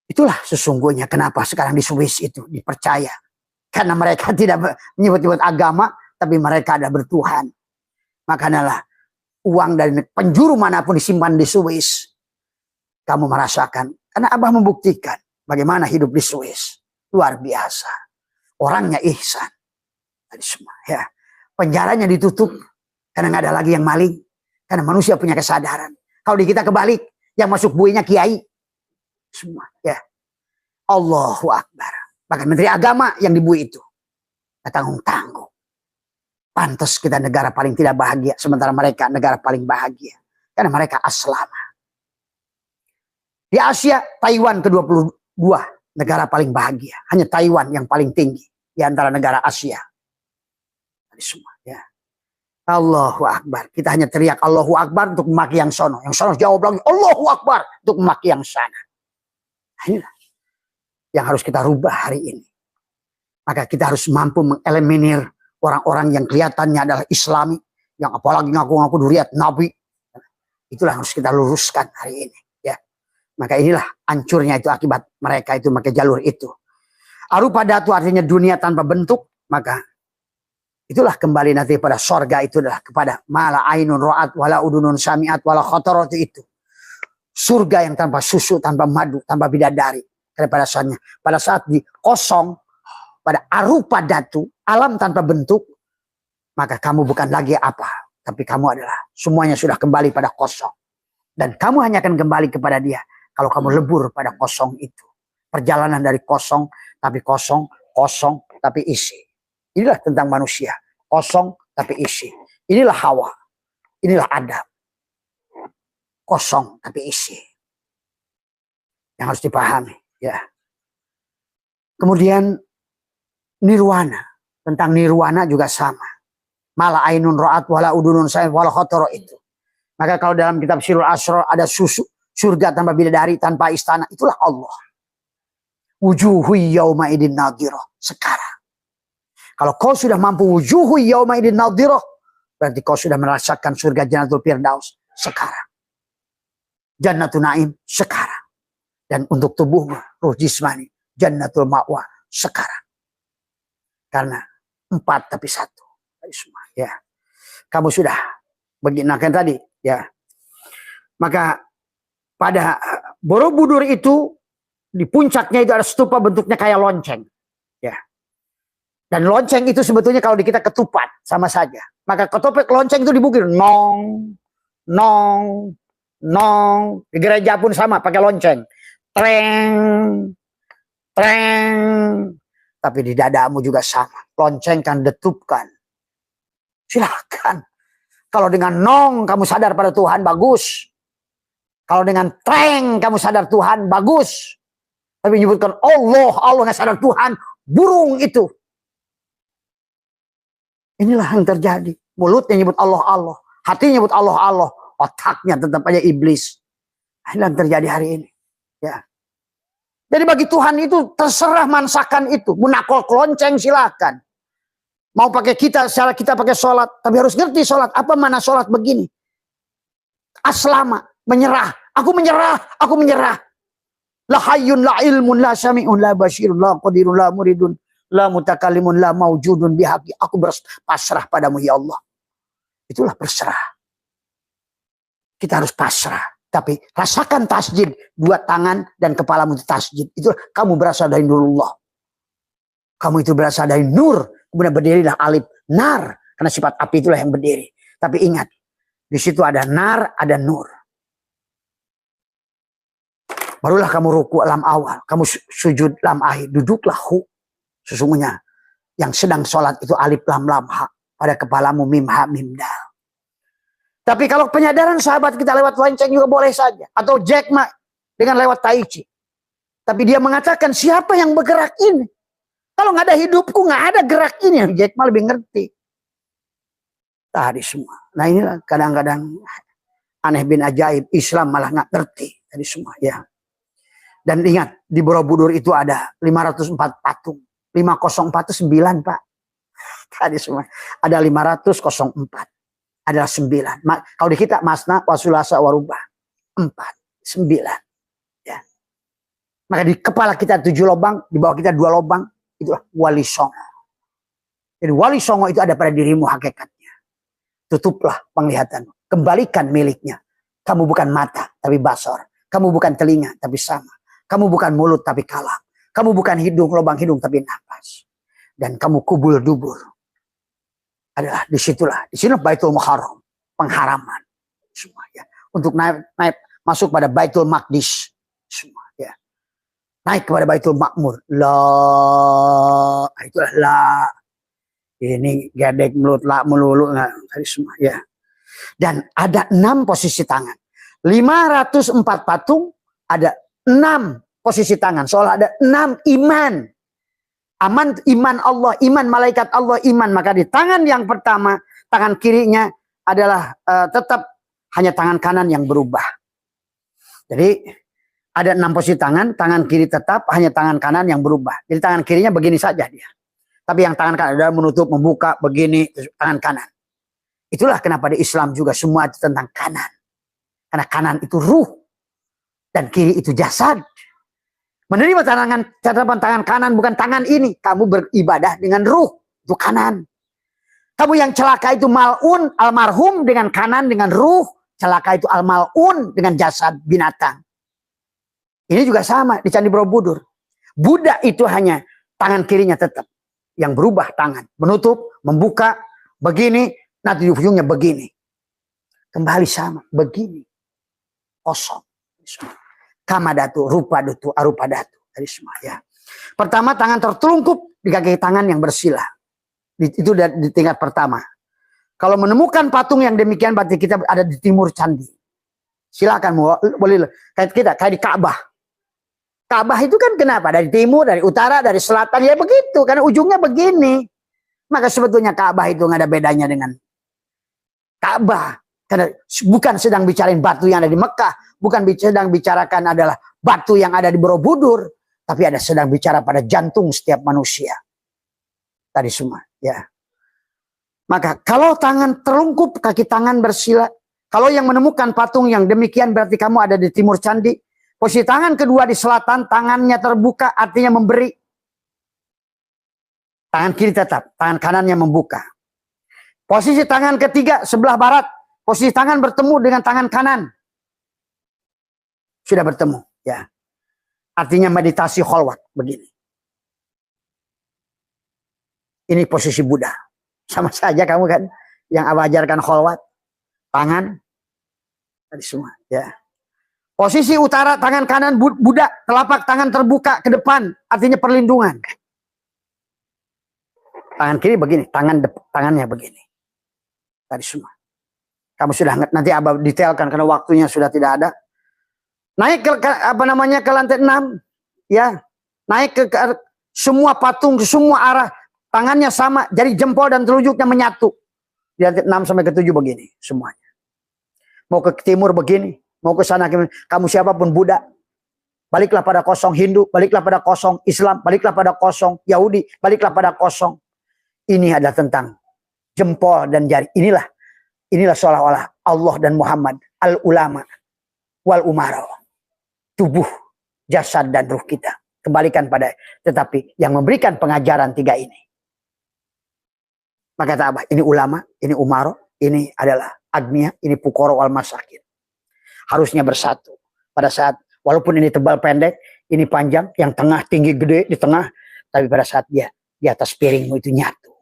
Itulah sesungguhnya kenapa sekarang di Swiss itu dipercaya. Karena mereka tidak menyebut-nyebut agama, tapi mereka ada bertuhan. Makanya uang dari penjuru manapun disimpan di Swiss, kamu merasakan. Karena Abah membuktikan bagaimana hidup di Swiss. Luar biasa. Orangnya ihsan. Semua, ya. Penjaranya ditutup karena nggak ada lagi yang maling. Karena manusia punya kesadaran. Kalau di kita kebalik, yang masuk buinya kiai. Semua, ya. Allahu Akbar. Bahkan Menteri Agama yang dibui itu. Tanggung-tanggung. Pantas kita negara paling tidak bahagia. Sementara mereka negara paling bahagia. Karena mereka aslama. Di Asia, Taiwan ke-22. Negara paling bahagia. Hanya Taiwan yang paling tinggi. Di antara negara Asia. Semua, ya. Allahu Akbar. Kita hanya teriak Allahu Akbar untuk memaki yang sono. Yang sono jawab lagi Allahu Akbar untuk memaki yang sana. Inilah yang harus kita rubah hari ini. Maka kita harus mampu mengeliminir orang-orang yang kelihatannya adalah Islami. Yang apalagi ngaku-ngaku duriat Nabi. Itulah yang harus kita luruskan hari ini. Ya. Maka inilah hancurnya itu akibat mereka itu pakai jalur itu. Arupa datu artinya dunia tanpa bentuk. Maka itulah kembali nanti pada sorga itu adalah kepada mala ainun ro'at wala udunun sami'at wala khotorot itu. Surga yang tanpa susu, tanpa madu, tanpa bidadari. Karena pada saat di kosong, pada arupa datu, alam tanpa bentuk, maka kamu bukan lagi apa. Tapi kamu adalah semuanya sudah kembali pada kosong. Dan kamu hanya akan kembali kepada dia kalau kamu lebur pada kosong itu. Perjalanan dari kosong, tapi kosong, kosong, tapi isi. Inilah tentang manusia. Kosong tapi isi. Inilah Hawa. Inilah Adam. Kosong tapi isi. Yang harus dipahami. Ya. Kemudian nirwana. Tentang nirwana juga sama. Mala ainun ro'at wala udunun sayin wala khotoro itu. Maka kalau dalam kitab Sirul Asrar ada susu. Surga tanpa bidadari, tanpa istana. Itulah Allah. Wujuhu yawma idin nadhirah. Sekarang. Kalau kau sudah mampu wujuhu yauma idin nadhirah, berarti kau sudah merasakan surga Jannatul Firdaus sekarang. Jannatul Naim sekarang. Dan untuk tubuhmu, ruh jismani, Jannatul Ma'wa sekarang. Karena 4 tapi 1. Ya. Kamu sudah beginakan tadi, ya. Maka pada Borobudur itu di puncaknya itu ada stupa bentuknya kayak lonceng. Ya. Dan lonceng itu sebetulnya kalau di kita ketupat sama saja. Maka ketopek lonceng itu dibukir nong, nong, nong. Di gereja pun sama pakai lonceng. Treng, treng. Tapi di dadamu juga sama. Lonceng kan detupkan. Silakan. Kalau dengan nong kamu sadar pada Tuhan, bagus. Kalau dengan treng kamu sadar Tuhan, bagus. Tapi menyebutkan Allah, Allah nggak sadar Tuhan, burung itu. Inilah yang terjadi. Mulutnya nyebut Allah, Allah. Hatinya nyebut Allah, Allah. Otaknya tetap aja iblis. Inilah yang terjadi hari ini. Ya. Jadi bagi Tuhan itu terserah mansakan itu. Munakol kelonceng silakan. Mau pakai kita, secara kita pakai sholat. Tapi harus ngerti sholat. Apa mana sholat begini? Aslama, menyerah. Aku menyerah, aku menyerah. La hayyun, la ilmun, la sami'un, la basyirun, la qadirun, la muridun. La mutakalimun la maujudun bihaqi. Aku berpasrah padamu ya Allah. Itulah berserah. Kita harus pasrah. Tapi rasakan tasjid. 2 tangan dan kepalamu itu tasjid. Itu kamu berasal dari nurullah. Kamu itu berasal dari nur. Kemudian berdirilah alif nar. Karena sifat api itulah yang berdiri. Tapi ingat. Di situ ada nar, ada nur. Barulah kamu ruku lam awal. Kamu sujud lam akhir. Duduklah hu. Sesungguhnya yang sedang sholat itu alif lam lam ha. Pada kepalamu mim ha mim dal. Tapi kalau penyadaran sahabat kita lewat lonceng juga boleh saja. Atau Jack Ma dengan lewat tai chi. Tapi dia mengatakan siapa yang bergerak ini? Kalau nggak ada hidupku nggak ada gerak ini. Jack Ma lebih ngerti. Tadi semua. Nah inilah kadang-kadang aneh bin ajaib, Islam malah nggak ngerti tadi semua ya. Dan ingat di Borobudur itu ada 504 patung. 504 itu 9 Pak. Tadi semua. Ada 504. Adalah 9. Kalau di kita masna wasulasa warubah. 4. 9. Ya. Maka di kepala kita 7 lubang, di bawah kita 2 lubang. Itulah wali songo. Jadi wali songo itu ada pada dirimu hakikatnya. Tutuplah penglihatan. Kembalikan miliknya. Kamu bukan mata tapi basor. Kamu bukan telinga tapi sama. Kamu bukan mulut tapi kalam. Kamu bukan hidung, lubang hidung tapi nafas. Dan kamu kubul dubur. Adalah disitulah. Disinilah Baitul Muharram. Pengharaman. Semua ya. Untuk naik masuk pada Baitul Maqdis. Semua ya. Naik kepada Baitul Makmur. La. Itulah la. Ini gedek mulut la melulu. Tadi semua ya. Dan ada 6 posisi tangan. 504 patung. Ada 6 posisi tangan. Soalnya ada 6 iman. Aman, iman Allah, iman malaikat Allah, iman. Maka di tangan yang pertama, tangan kirinya adalah tetap hanya tangan kanan yang berubah. Jadi ada 6 posisi tangan, tangan kiri tetap hanya tangan kanan yang berubah. Jadi tangan kirinya begini saja dia. Tapi yang tangan kanan adalah menutup, membuka, begini, tangan kanan. Itulah kenapa di Islam juga semua itu tentang kanan. Karena kanan itu ruh. Dan kiri itu jasad. Menerima catatan tangan kanan bukan tangan ini. Kamu beribadah dengan ruh. Itu kanan. Kamu yang celaka itu mal'un, almarhum dengan kanan, dengan ruh. Celaka itu al-mal'un dengan jasad binatang. Ini juga sama di Candi Borobudur. Buddha itu hanya tangan kirinya tetap. Yang berubah tangan. Menutup, membuka, begini. Nanti di ujungnya begini. Kembali sama. Begini. Kosong. Kamadatu, rupadatu, arupadatu. Dari semua ya. Pertama tangan tertelungkup di kaki tangan yang bersila. Itu di tingkat pertama. Kalau menemukan patung yang demikian berarti kita ada di timur candi. Silakan boleh kayak di Ka'bah. Ka'bah itu kan kenapa? Dari timur, dari utara, dari selatan ya begitu. Karena ujungnya begini. Maka sebetulnya Ka'bah itu nggak ada bedanya dengan Ka'bah. Karena bukan sedang bicarain batu yang ada di Mekah. Bukan sedang bicarakan adalah batu yang ada di Borobudur. Tapi ada sedang bicara pada jantung setiap manusia. Tadi semua. Ya. Maka kalau tangan terlungkup, kaki tangan bersila. Kalau yang menemukan patung yang demikian berarti kamu ada di timur candi. Posisi tangan kedua di selatan, tangannya terbuka artinya memberi. Tangan kiri tetap, tangan kanannya membuka. Posisi tangan ketiga sebelah barat. Posisi tangan bertemu dengan tangan kanan. Sudah bertemu, ya. Artinya meditasi kholwat begini. Ini posisi Buddha. Sama saja kamu kan yang ajarkan kholwat, tangan tadi semua, ya. Posisi utara tangan kanan Buddha, telapak tangan terbuka ke depan, artinya perlindungan. Tangan kiri begini, tangannya begini. Tadi semua. Kamu sudah nanti Abah detailkan karena waktunya sudah tidak ada. Naik ke ke lantai 6 ya. Naik ke semua patung ke semua arah, tangannya sama, jari jempol dan telunjuknya menyatu. Di lantai 6 sampai ke 7 begini semuanya. Mau ke timur begini, mau ke sana kamu siapapun Buddha. Baliklah pada kosong Hindu, baliklah pada kosong Islam, baliklah pada kosong Yahudi, baliklah pada kosong. Ini adalah tentang jempol dan jari. Inilah seolah-olah Allah dan Muhammad, al-ulama wal umaro. Tubuh, jasad dan ruh kita. Kembalikan pada, tetapi yang memberikan pengajaran 3 ini. Maka kata Abah, ini ulama, ini umaro, ini adalah agniya, ini pukoro wal masakin. Harusnya bersatu. Pada saat, walaupun ini tebal pendek, ini panjang, yang tengah tinggi gede di tengah, tapi pada saat dia di atas piringmu itu nyatu.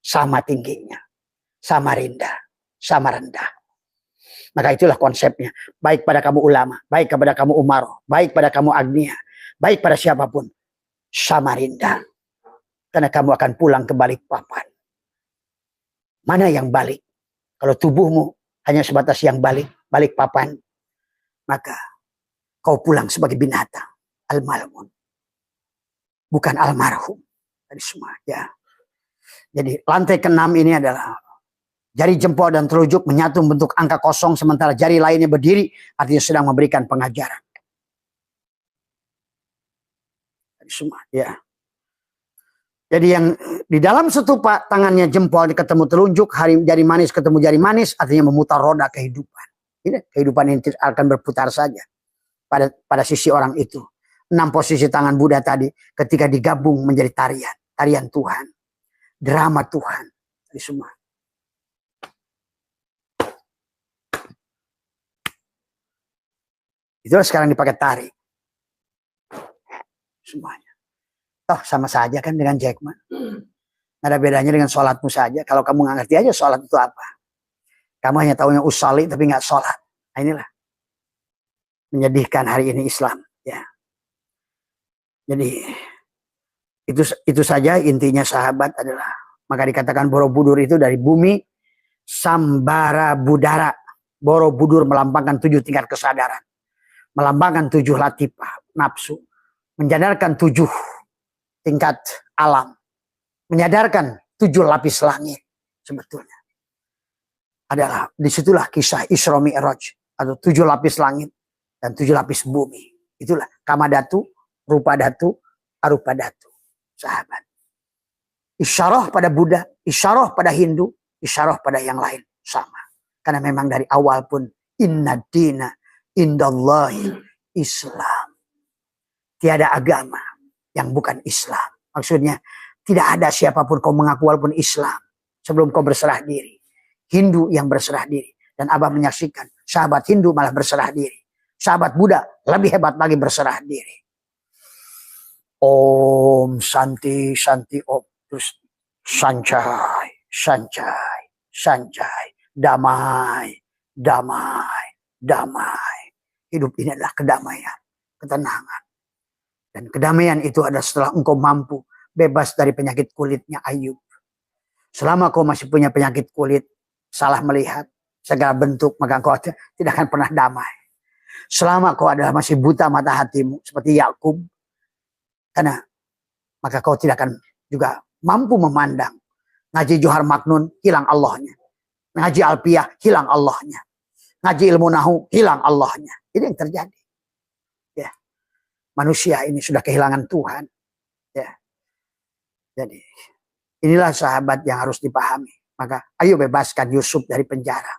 Sama tingginya, sama rendah, sama rendah. Maka itulah konsepnya. Baik pada kamu ulama, baik kepada kamu umaro, baik pada kamu agniya, baik pada siapapun. Sama rendah. Karena kamu akan pulang ke Balikpapan. Mana yang balik? Kalau tubuhmu hanya sebatas yang Balikpapan, maka kau pulang sebagai binatang. Al-malmun. Bukan almarhum. Tadi semua ya. Jadi lantai ke-6 ini adalah Jari jempol dan telunjuk menyatu membentuk angka kosong, sementara jari lainnya berdiri, artinya sedang memberikan pengajaran. Semua, ya. Jadi yang di dalam stupa tangannya jempol ketemu telunjuk, jari manis ketemu jari manis, artinya memutar roda kehidupan. Ini kehidupan ini akan berputar saja pada sisi orang itu. 6 posisi tangan Buddha tadi ketika digabung menjadi tarian Tuhan, drama Tuhan, ini semua. Itulah sekarang dipakai tari. Semuanya. Toh sama saja kan dengan Jack Ma. Nggak ada bedanya dengan sholatmu saja. Kalau kamu nggak ngerti aja sholat itu apa. Kamu hanya tahunya usolli tapi nggak sholat. Nah inilah. Menyedihkan hari ini Islam. Ya. Jadi itu saja intinya sahabat adalah. Maka dikatakan Borobudur itu dari bumi Sambara Budara. Borobudur melambangkan 7 tingkat kesadaran. Melambangkan 7 latifah nafsu, menyadarkan 7 tingkat alam, menyadarkan 7 lapis langit. Sebetulnya adalah disitulah kisah Isra Mi'raj, atau 7 lapis langit dan 7 lapis bumi. Itulah Kamadhatu, Rupadhatu, Arupadhatu, sahabat. Isyarah pada Buddha, isyarah pada Hindu, isyarah pada yang lain sama. Karena memang dari awal pun inna dina indallahi Islam. Tiada agama yang bukan Islam. Maksudnya tidak ada siapapun kau mengaku walaupun Islam sebelum kau berserah diri. Hindu yang berserah diri. Dan Abah menyaksikan sahabat Hindu malah berserah diri. Sahabat Buddha lebih hebat lagi berserah diri. Om Santi Santi Om. Terus Sancai Sancai Sancai. Damai Damai Damai. Hidup ini adalah kedamaian, ketenangan. Dan kedamaian itu adalah setelah engkau mampu bebas dari penyakit kulitnya Ayub. Selama kau masih punya penyakit kulit, salah melihat, segala bentuk, maka engkau tidak akan pernah damai. Selama kau adalah masih buta mata hatimu, seperti Yakub, karena maka kau tidak akan juga mampu memandang. Ngaji Johar Maknun, hilang Allahnya. Ngaji Alpiyah, hilang Allahnya. Ngaji ilmu nahu, hilang Allahnya. Ini yang terjadi. Ya. Manusia ini sudah kehilangan Tuhan. Ya. Jadi inilah sahabat yang harus dipahami. Maka ayo bebaskan Yusuf dari penjara.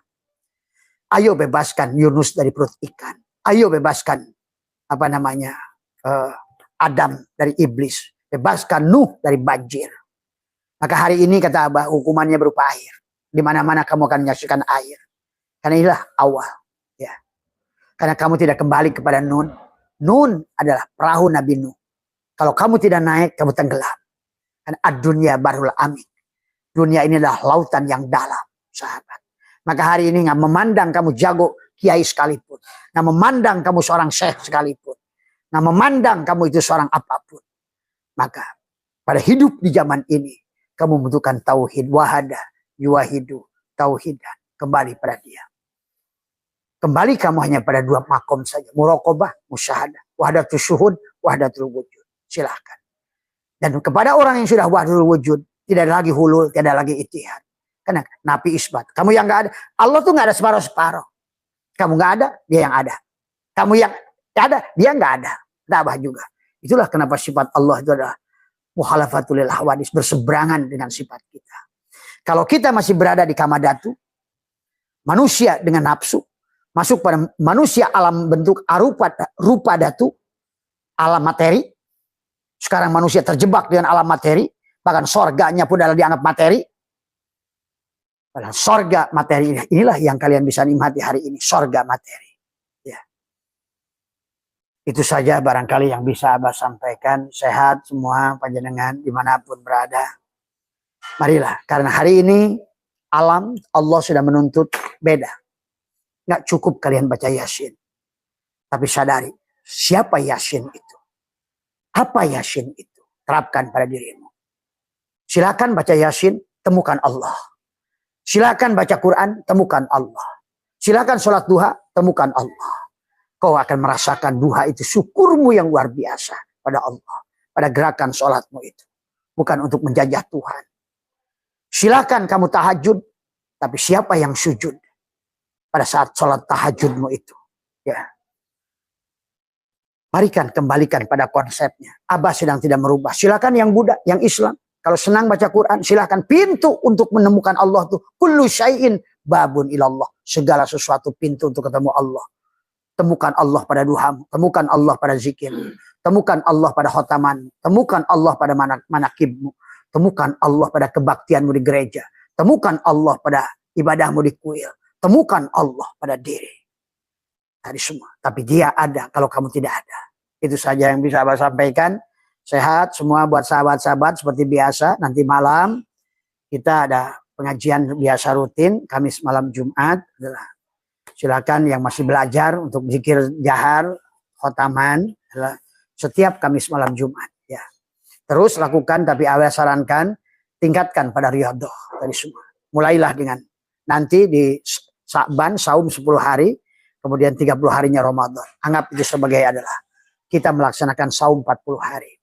Ayo bebaskan Yunus dari perut ikan. Ayo bebaskan Adam dari iblis. Bebaskan Nuh dari banjir. Maka hari ini kata Abah, hukumannya berupa air. Di mana-mana kamu akan menyaksikan air. Karena inilah awal. Ya. Karena kamu tidak kembali kepada Nun. Nun adalah perahu Nabi Nuh. Kalau kamu tidak naik, kamu tenggelam. Karena ad-dunya barul amik. Dunia ini adalah lautan yang dalam, sahabat. Maka hari ini nggak memandang kamu jago kiai sekalipun. Nggak memandang kamu seorang syekh sekalipun. Nggak memandang kamu itu seorang apapun. Maka pada hidup di zaman ini, kamu membutuhkan tauhid. Wahada, yuwahidu, tauhidan. Kembali pada dia. Kembali kamu hanya pada 2 makom saja. Muraqabah, musyahadah. Wahdatul syuhud, wahdatul wujud. Silahkan. Dan kepada orang yang sudah wahdatul wujud, tidak ada lagi hulul, tidak ada lagi itihad. Karena napi isbat. Kamu yang nggak ada. Allah tuh nggak ada separuh-separuh. Kamu nggak ada, dia yang ada. Kamu yang ada, dia nggak ada. Tabah juga. Itulah kenapa sifat Allah itu adalah mukhalafatul lil hawadis, berseberangan dengan sifat kita. Kalau kita masih berada di Kamadhatu, manusia dengan nafsu, masuk pada manusia alam bentuk rupa datu, alam materi. Sekarang manusia terjebak dengan alam materi, bahkan sorganya pun adalah dianggap materi. Padahal sorga materi inilah yang kalian bisa nikmati hari ini, sorga materi. Ya. Itu saja barangkali yang bisa Abah sampaikan. Sehat semua panjenengan dimanapun berada. Marilah, karena hari ini alam Allah sudah menuntut beda. Nggak cukup kalian baca Yasin. Tapi sadari, siapa Yasin itu? Apa Yasin itu? Terapkan pada dirimu. Silakan baca Yasin, temukan Allah. Silakan baca Quran, temukan Allah. Silakan sholat duha, temukan Allah. Kau akan merasakan duha itu syukurmu yang luar biasa pada Allah. Pada gerakan sholatmu itu. Bukan untuk menjajah Tuhan. Silakan kamu tahajud, Tapi siapa yang sujud pada saat sholat tahajudmu itu? Ya. Marikan kembalikan pada konsepnya. Abah sedang tidak merubah. Silakan yang Buddha, yang Islam. Kalau senang baca Quran, silakan. Pintu untuk menemukan Allah itu kullu syai'in babun ilallah. Segala sesuatu pintu untuk ketemu Allah. Temukan Allah pada duhamu, temukan Allah pada zikir, temukan Allah pada khotaman, temukan Allah pada manakibmu, temukan Allah pada kebaktianmu di gereja, temukan Allah pada ibadahmu di kuil, temukan Allah pada diri. Tadi semua. Tapi dia ada kalau kamu tidak ada. Itu saja yang bisa Abah sampaikan. Sehat semua buat sahabat-sahabat seperti biasa. Nanti malam kita ada pengajian biasa rutin. Kamis malam Jumat. Silakan yang masih belajar untuk zikir jahar, khotaman. Setiap Kamis malam Jumat. Ya. Terus lakukan, tapi Abah sarankan tingkatkan pada riyadhah tadi semua. Mulailah dengan nanti di Sa'ban, saum 10 hari. Kemudian 30 harinya Ramadan. Anggap itu sebagai adalah kita melaksanakan saum 40 hari.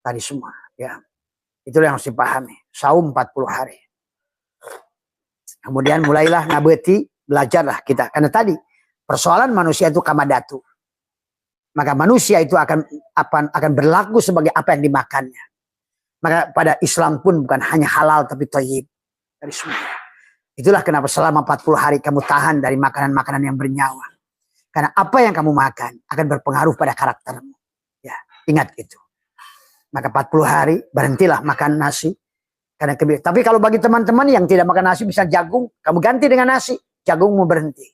Tadi semua. Ya. Itulah yang harus dipahami. Saum 40 hari. Kemudian mulailah nabeti, belajarlah kita. Karena tadi persoalan manusia itu kamadatu. Maka manusia itu akan berlaku sebagai apa yang dimakannya. Maka pada Islam pun bukan hanya halal tapi thayyib. Dari semua. Itulah kenapa selama 40 hari kamu tahan dari makanan-makanan yang bernyawa. Karena apa yang kamu makan akan berpengaruh pada karaktermu. Ya, ingat itu. Maka 40 hari berhentilah makan nasi. Tapi kalau bagi teman-teman yang tidak makan nasi bisa jagung, kamu ganti dengan nasi, jagungmu berhenti.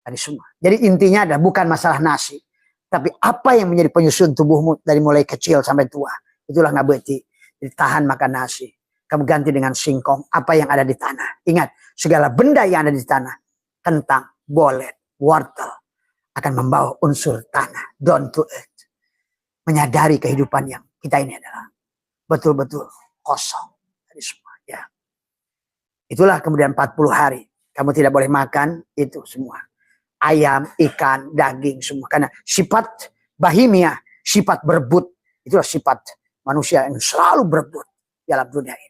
Tadi semua. Jadi intinya adalah bukan masalah nasi, tapi apa yang menjadi penyusun tubuhmu dari mulai kecil sampai tua. Itulah ngabeti. Jadi tahan makan nasi. Kamu ganti dengan singkong, apa yang ada di tanah. Ingat, segala benda yang ada di tanah, kentang, bolet, wortel, akan membawa unsur tanah. Down to earth. Menyadari kehidupan yang kita ini adalah betul-betul kosong. Dari semua. Ya. Itulah kemudian 40 hari. Kamu tidak boleh makan itu semua. Ayam, ikan, daging, semua. Karena sifat bahimia, sifat berebut, itulah sifat manusia yang selalu berebut dalam dunia ini.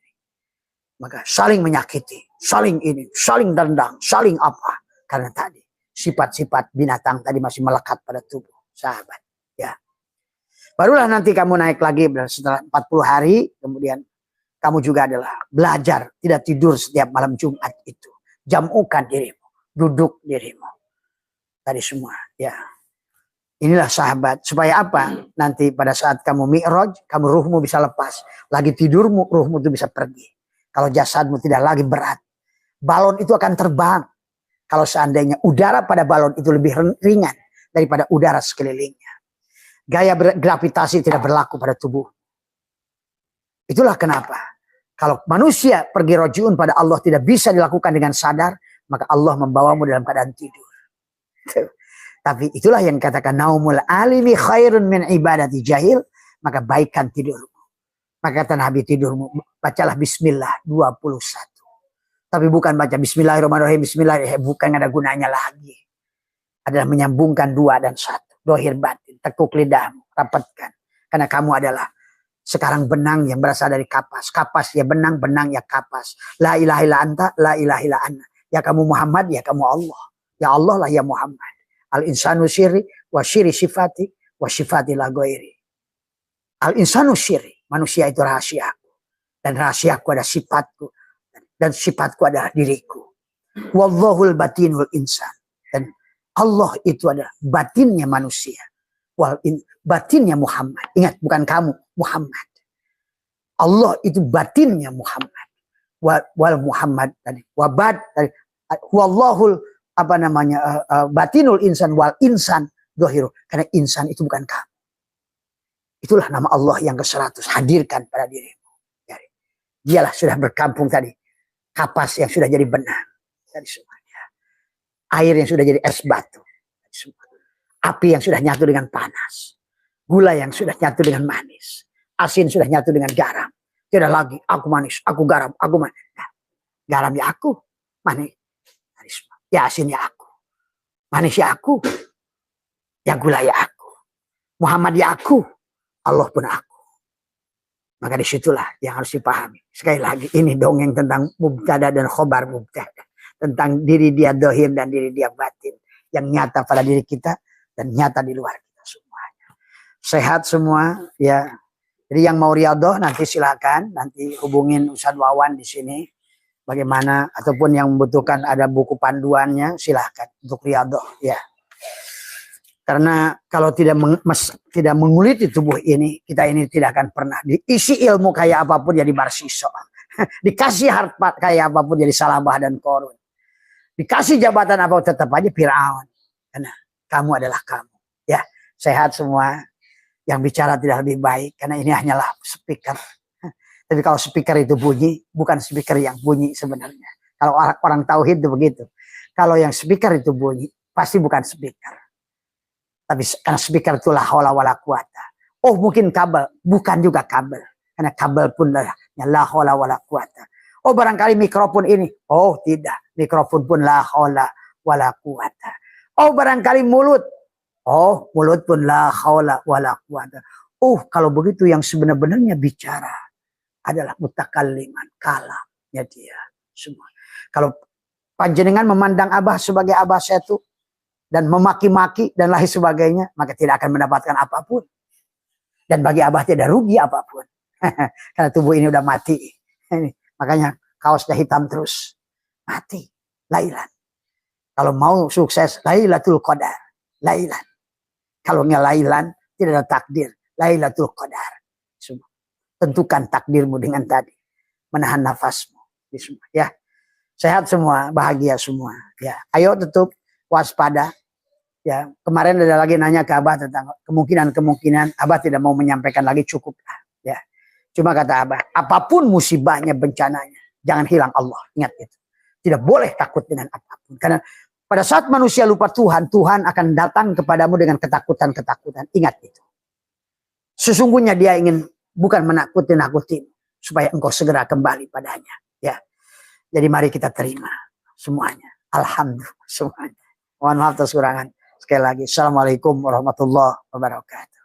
Maka saling menyakiti, saling ini, saling dendam, saling apa. Karena tadi sifat-sifat binatang tadi masih melekat pada tubuh sahabat. Ya. Barulah nanti kamu naik lagi setelah 40 hari. Kemudian kamu juga adalah belajar. Tidak tidur setiap malam Jumat itu. Jamukan dirimu. Duduk dirimu. Tadi semua. Ya. Inilah sahabat. Supaya apa? Nanti pada saat kamu mi'raj, kamu ruhmu bisa lepas. Lagi tidurmu, ruhmu itu bisa pergi. Kalau jasadmu tidak lagi berat. Balon itu akan terbang. Kalau seandainya udara pada balon itu lebih ringan daripada udara sekelilingnya. Gaya gravitasi tidak berlaku pada tubuh. Itulah kenapa. Kalau manusia pergi rojiun pada Allah tidak bisa dilakukan dengan sadar, maka Allah membawamu dalam keadaan tidur. Tapi itulah yang katakan naumul alimi khairun min ibadati jahil, maka baikkan tidurmu. Maka kata Nabi tidurmu, bacalah bismillah 21. Tapi bukan baca bismillahirrahmanirrahim, bismillahirrahmanirrahim, bukan ada gunanya lagi. Adalah menyambungkan 2 dan 1. Dohir batin, tekuk lidahmu, rapatkan. Karena kamu adalah sekarang benang yang berasal dari kapas. Kapas ya benang, benang ya kapas. La ilaha illa anta, la ilaha illa anna. Ya kamu Muhammad, ya kamu Allah. Ya Allah lah ya Muhammad. Al-insanu syiri, wa syiri sifati, wa sifati la ghairi. Al-insanu syiri. Manusia itu rahasiaku. Dan rahasiaku ada sifatku. Dan sifatku adalah diriku. Wallahul batinul insan. Dan Allah itu adalah batinnya manusia. Batinnya Muhammad. Ingat, bukan kamu, Muhammad. Allah itu batinnya Muhammad. Wal Muhammad tadi. Wabad tadi. Wallahul batinul insan wal insan dohiru. Karena insan itu bukan kamu. Itulah nama Allah yang ke-100. Hadirkan pada dirimu. Dialah sudah berkampung tadi. Kapas yang sudah jadi benang. Tadi semuanya. Air yang sudah jadi es batu. Api yang sudah nyatu dengan panas. Gula yang sudah nyatu dengan manis. Asin sudah nyatu dengan garam. Tidak lagi aku manis, aku garam, aku manis. Nah, garam ya aku. Manis. Ya asin ya aku. Manis ya aku. Ya gula ya aku. Muhammad ya aku. Allah pun aku. Maka disitulah yang harus dipahami. Sekali lagi, ini dongeng tentang mubtada dan khobar mubtada. Tentang diri dia dohir dan diri dia batin. Yang nyata pada diri kita dan nyata di luar kita semuanya. Sehat semua, ya. Jadi yang mau riyadhah nanti silakan. Nanti hubungin Ustadz Wawan di sini. Bagaimana, ataupun yang membutuhkan ada buku panduannya, silahkan untuk riyadhah, ya. Karena kalau tidak menguliti tubuh ini, kita ini tidak akan pernah diisi ilmu kayak apapun jadi Barsiso. Dikasih harta kayak apapun jadi Salabah dan Korun. Dikasih jabatan apa tetap aja Fir'aun. Karena kamu adalah kamu. Ya, sehat semua. Yang bicara tidak lebih baik karena ini hanyalah speaker. Tapi kalau speaker itu bunyi, bukan speaker yang bunyi sebenarnya. Kalau orang tauhid itu begitu. Kalau yang speaker itu bunyi, pasti bukan speaker. Tapi karena speaker itu la haula wala quwata. Oh mungkin kabel, bukan juga kabel. Karena kabel pun la haula wala quwata. Oh barangkali mikrofon ini. Oh tidak, mikrofon pun la haula wala quwata. Oh barangkali mulut. Oh mulut pun la haula wala quwata. Oh kalau begitu yang sebenarnya bicara adalah mutakalliman, kalamnya dia semua. Kalau panjenengan memandang Abah sebagai Abah Setu dan memaki-maki dan lain sebagainya, maka tidak akan mendapatkan apapun. Dan bagi Abah tidak rugi apapun. Karena tubuh ini udah mati. Makanya kaosnya hitam terus. Mati. Lailan. Kalau mau sukses, Lailatul Qadar. Lailan. Kalau nggak lailan, tidak ada takdir. Lailatul Qadar. Semua. Tentukan takdirmu dengan tadi. Menahan nafasmu. Ya. Sehat semua, bahagia semua. Ya. Ayo tutup, waspada. Ya, kemarin ada lagi nanya ke Abah tentang kemungkinan Abah tidak mau menyampaikan lagi, cukup lah. Ya, cuma kata Abah, apapun musibahnya, bencananya, jangan hilang Allah. Ingat itu. Tidak boleh takut dengan apapun. Karena pada saat manusia lupa Tuhan, Tuhan akan datang kepadamu dengan ketakutan-ketakutan. Ingat itu. Sesungguhnya dia ingin bukan menakuti-nakuti supaya engkau segera kembali padanya. Ya, jadi mari kita terima semuanya. Alhamdulillah semuanya. Mohon maaf atas kurangan. Sekali lagi, Assalamualaikum warahmatullahi wabarakatuh.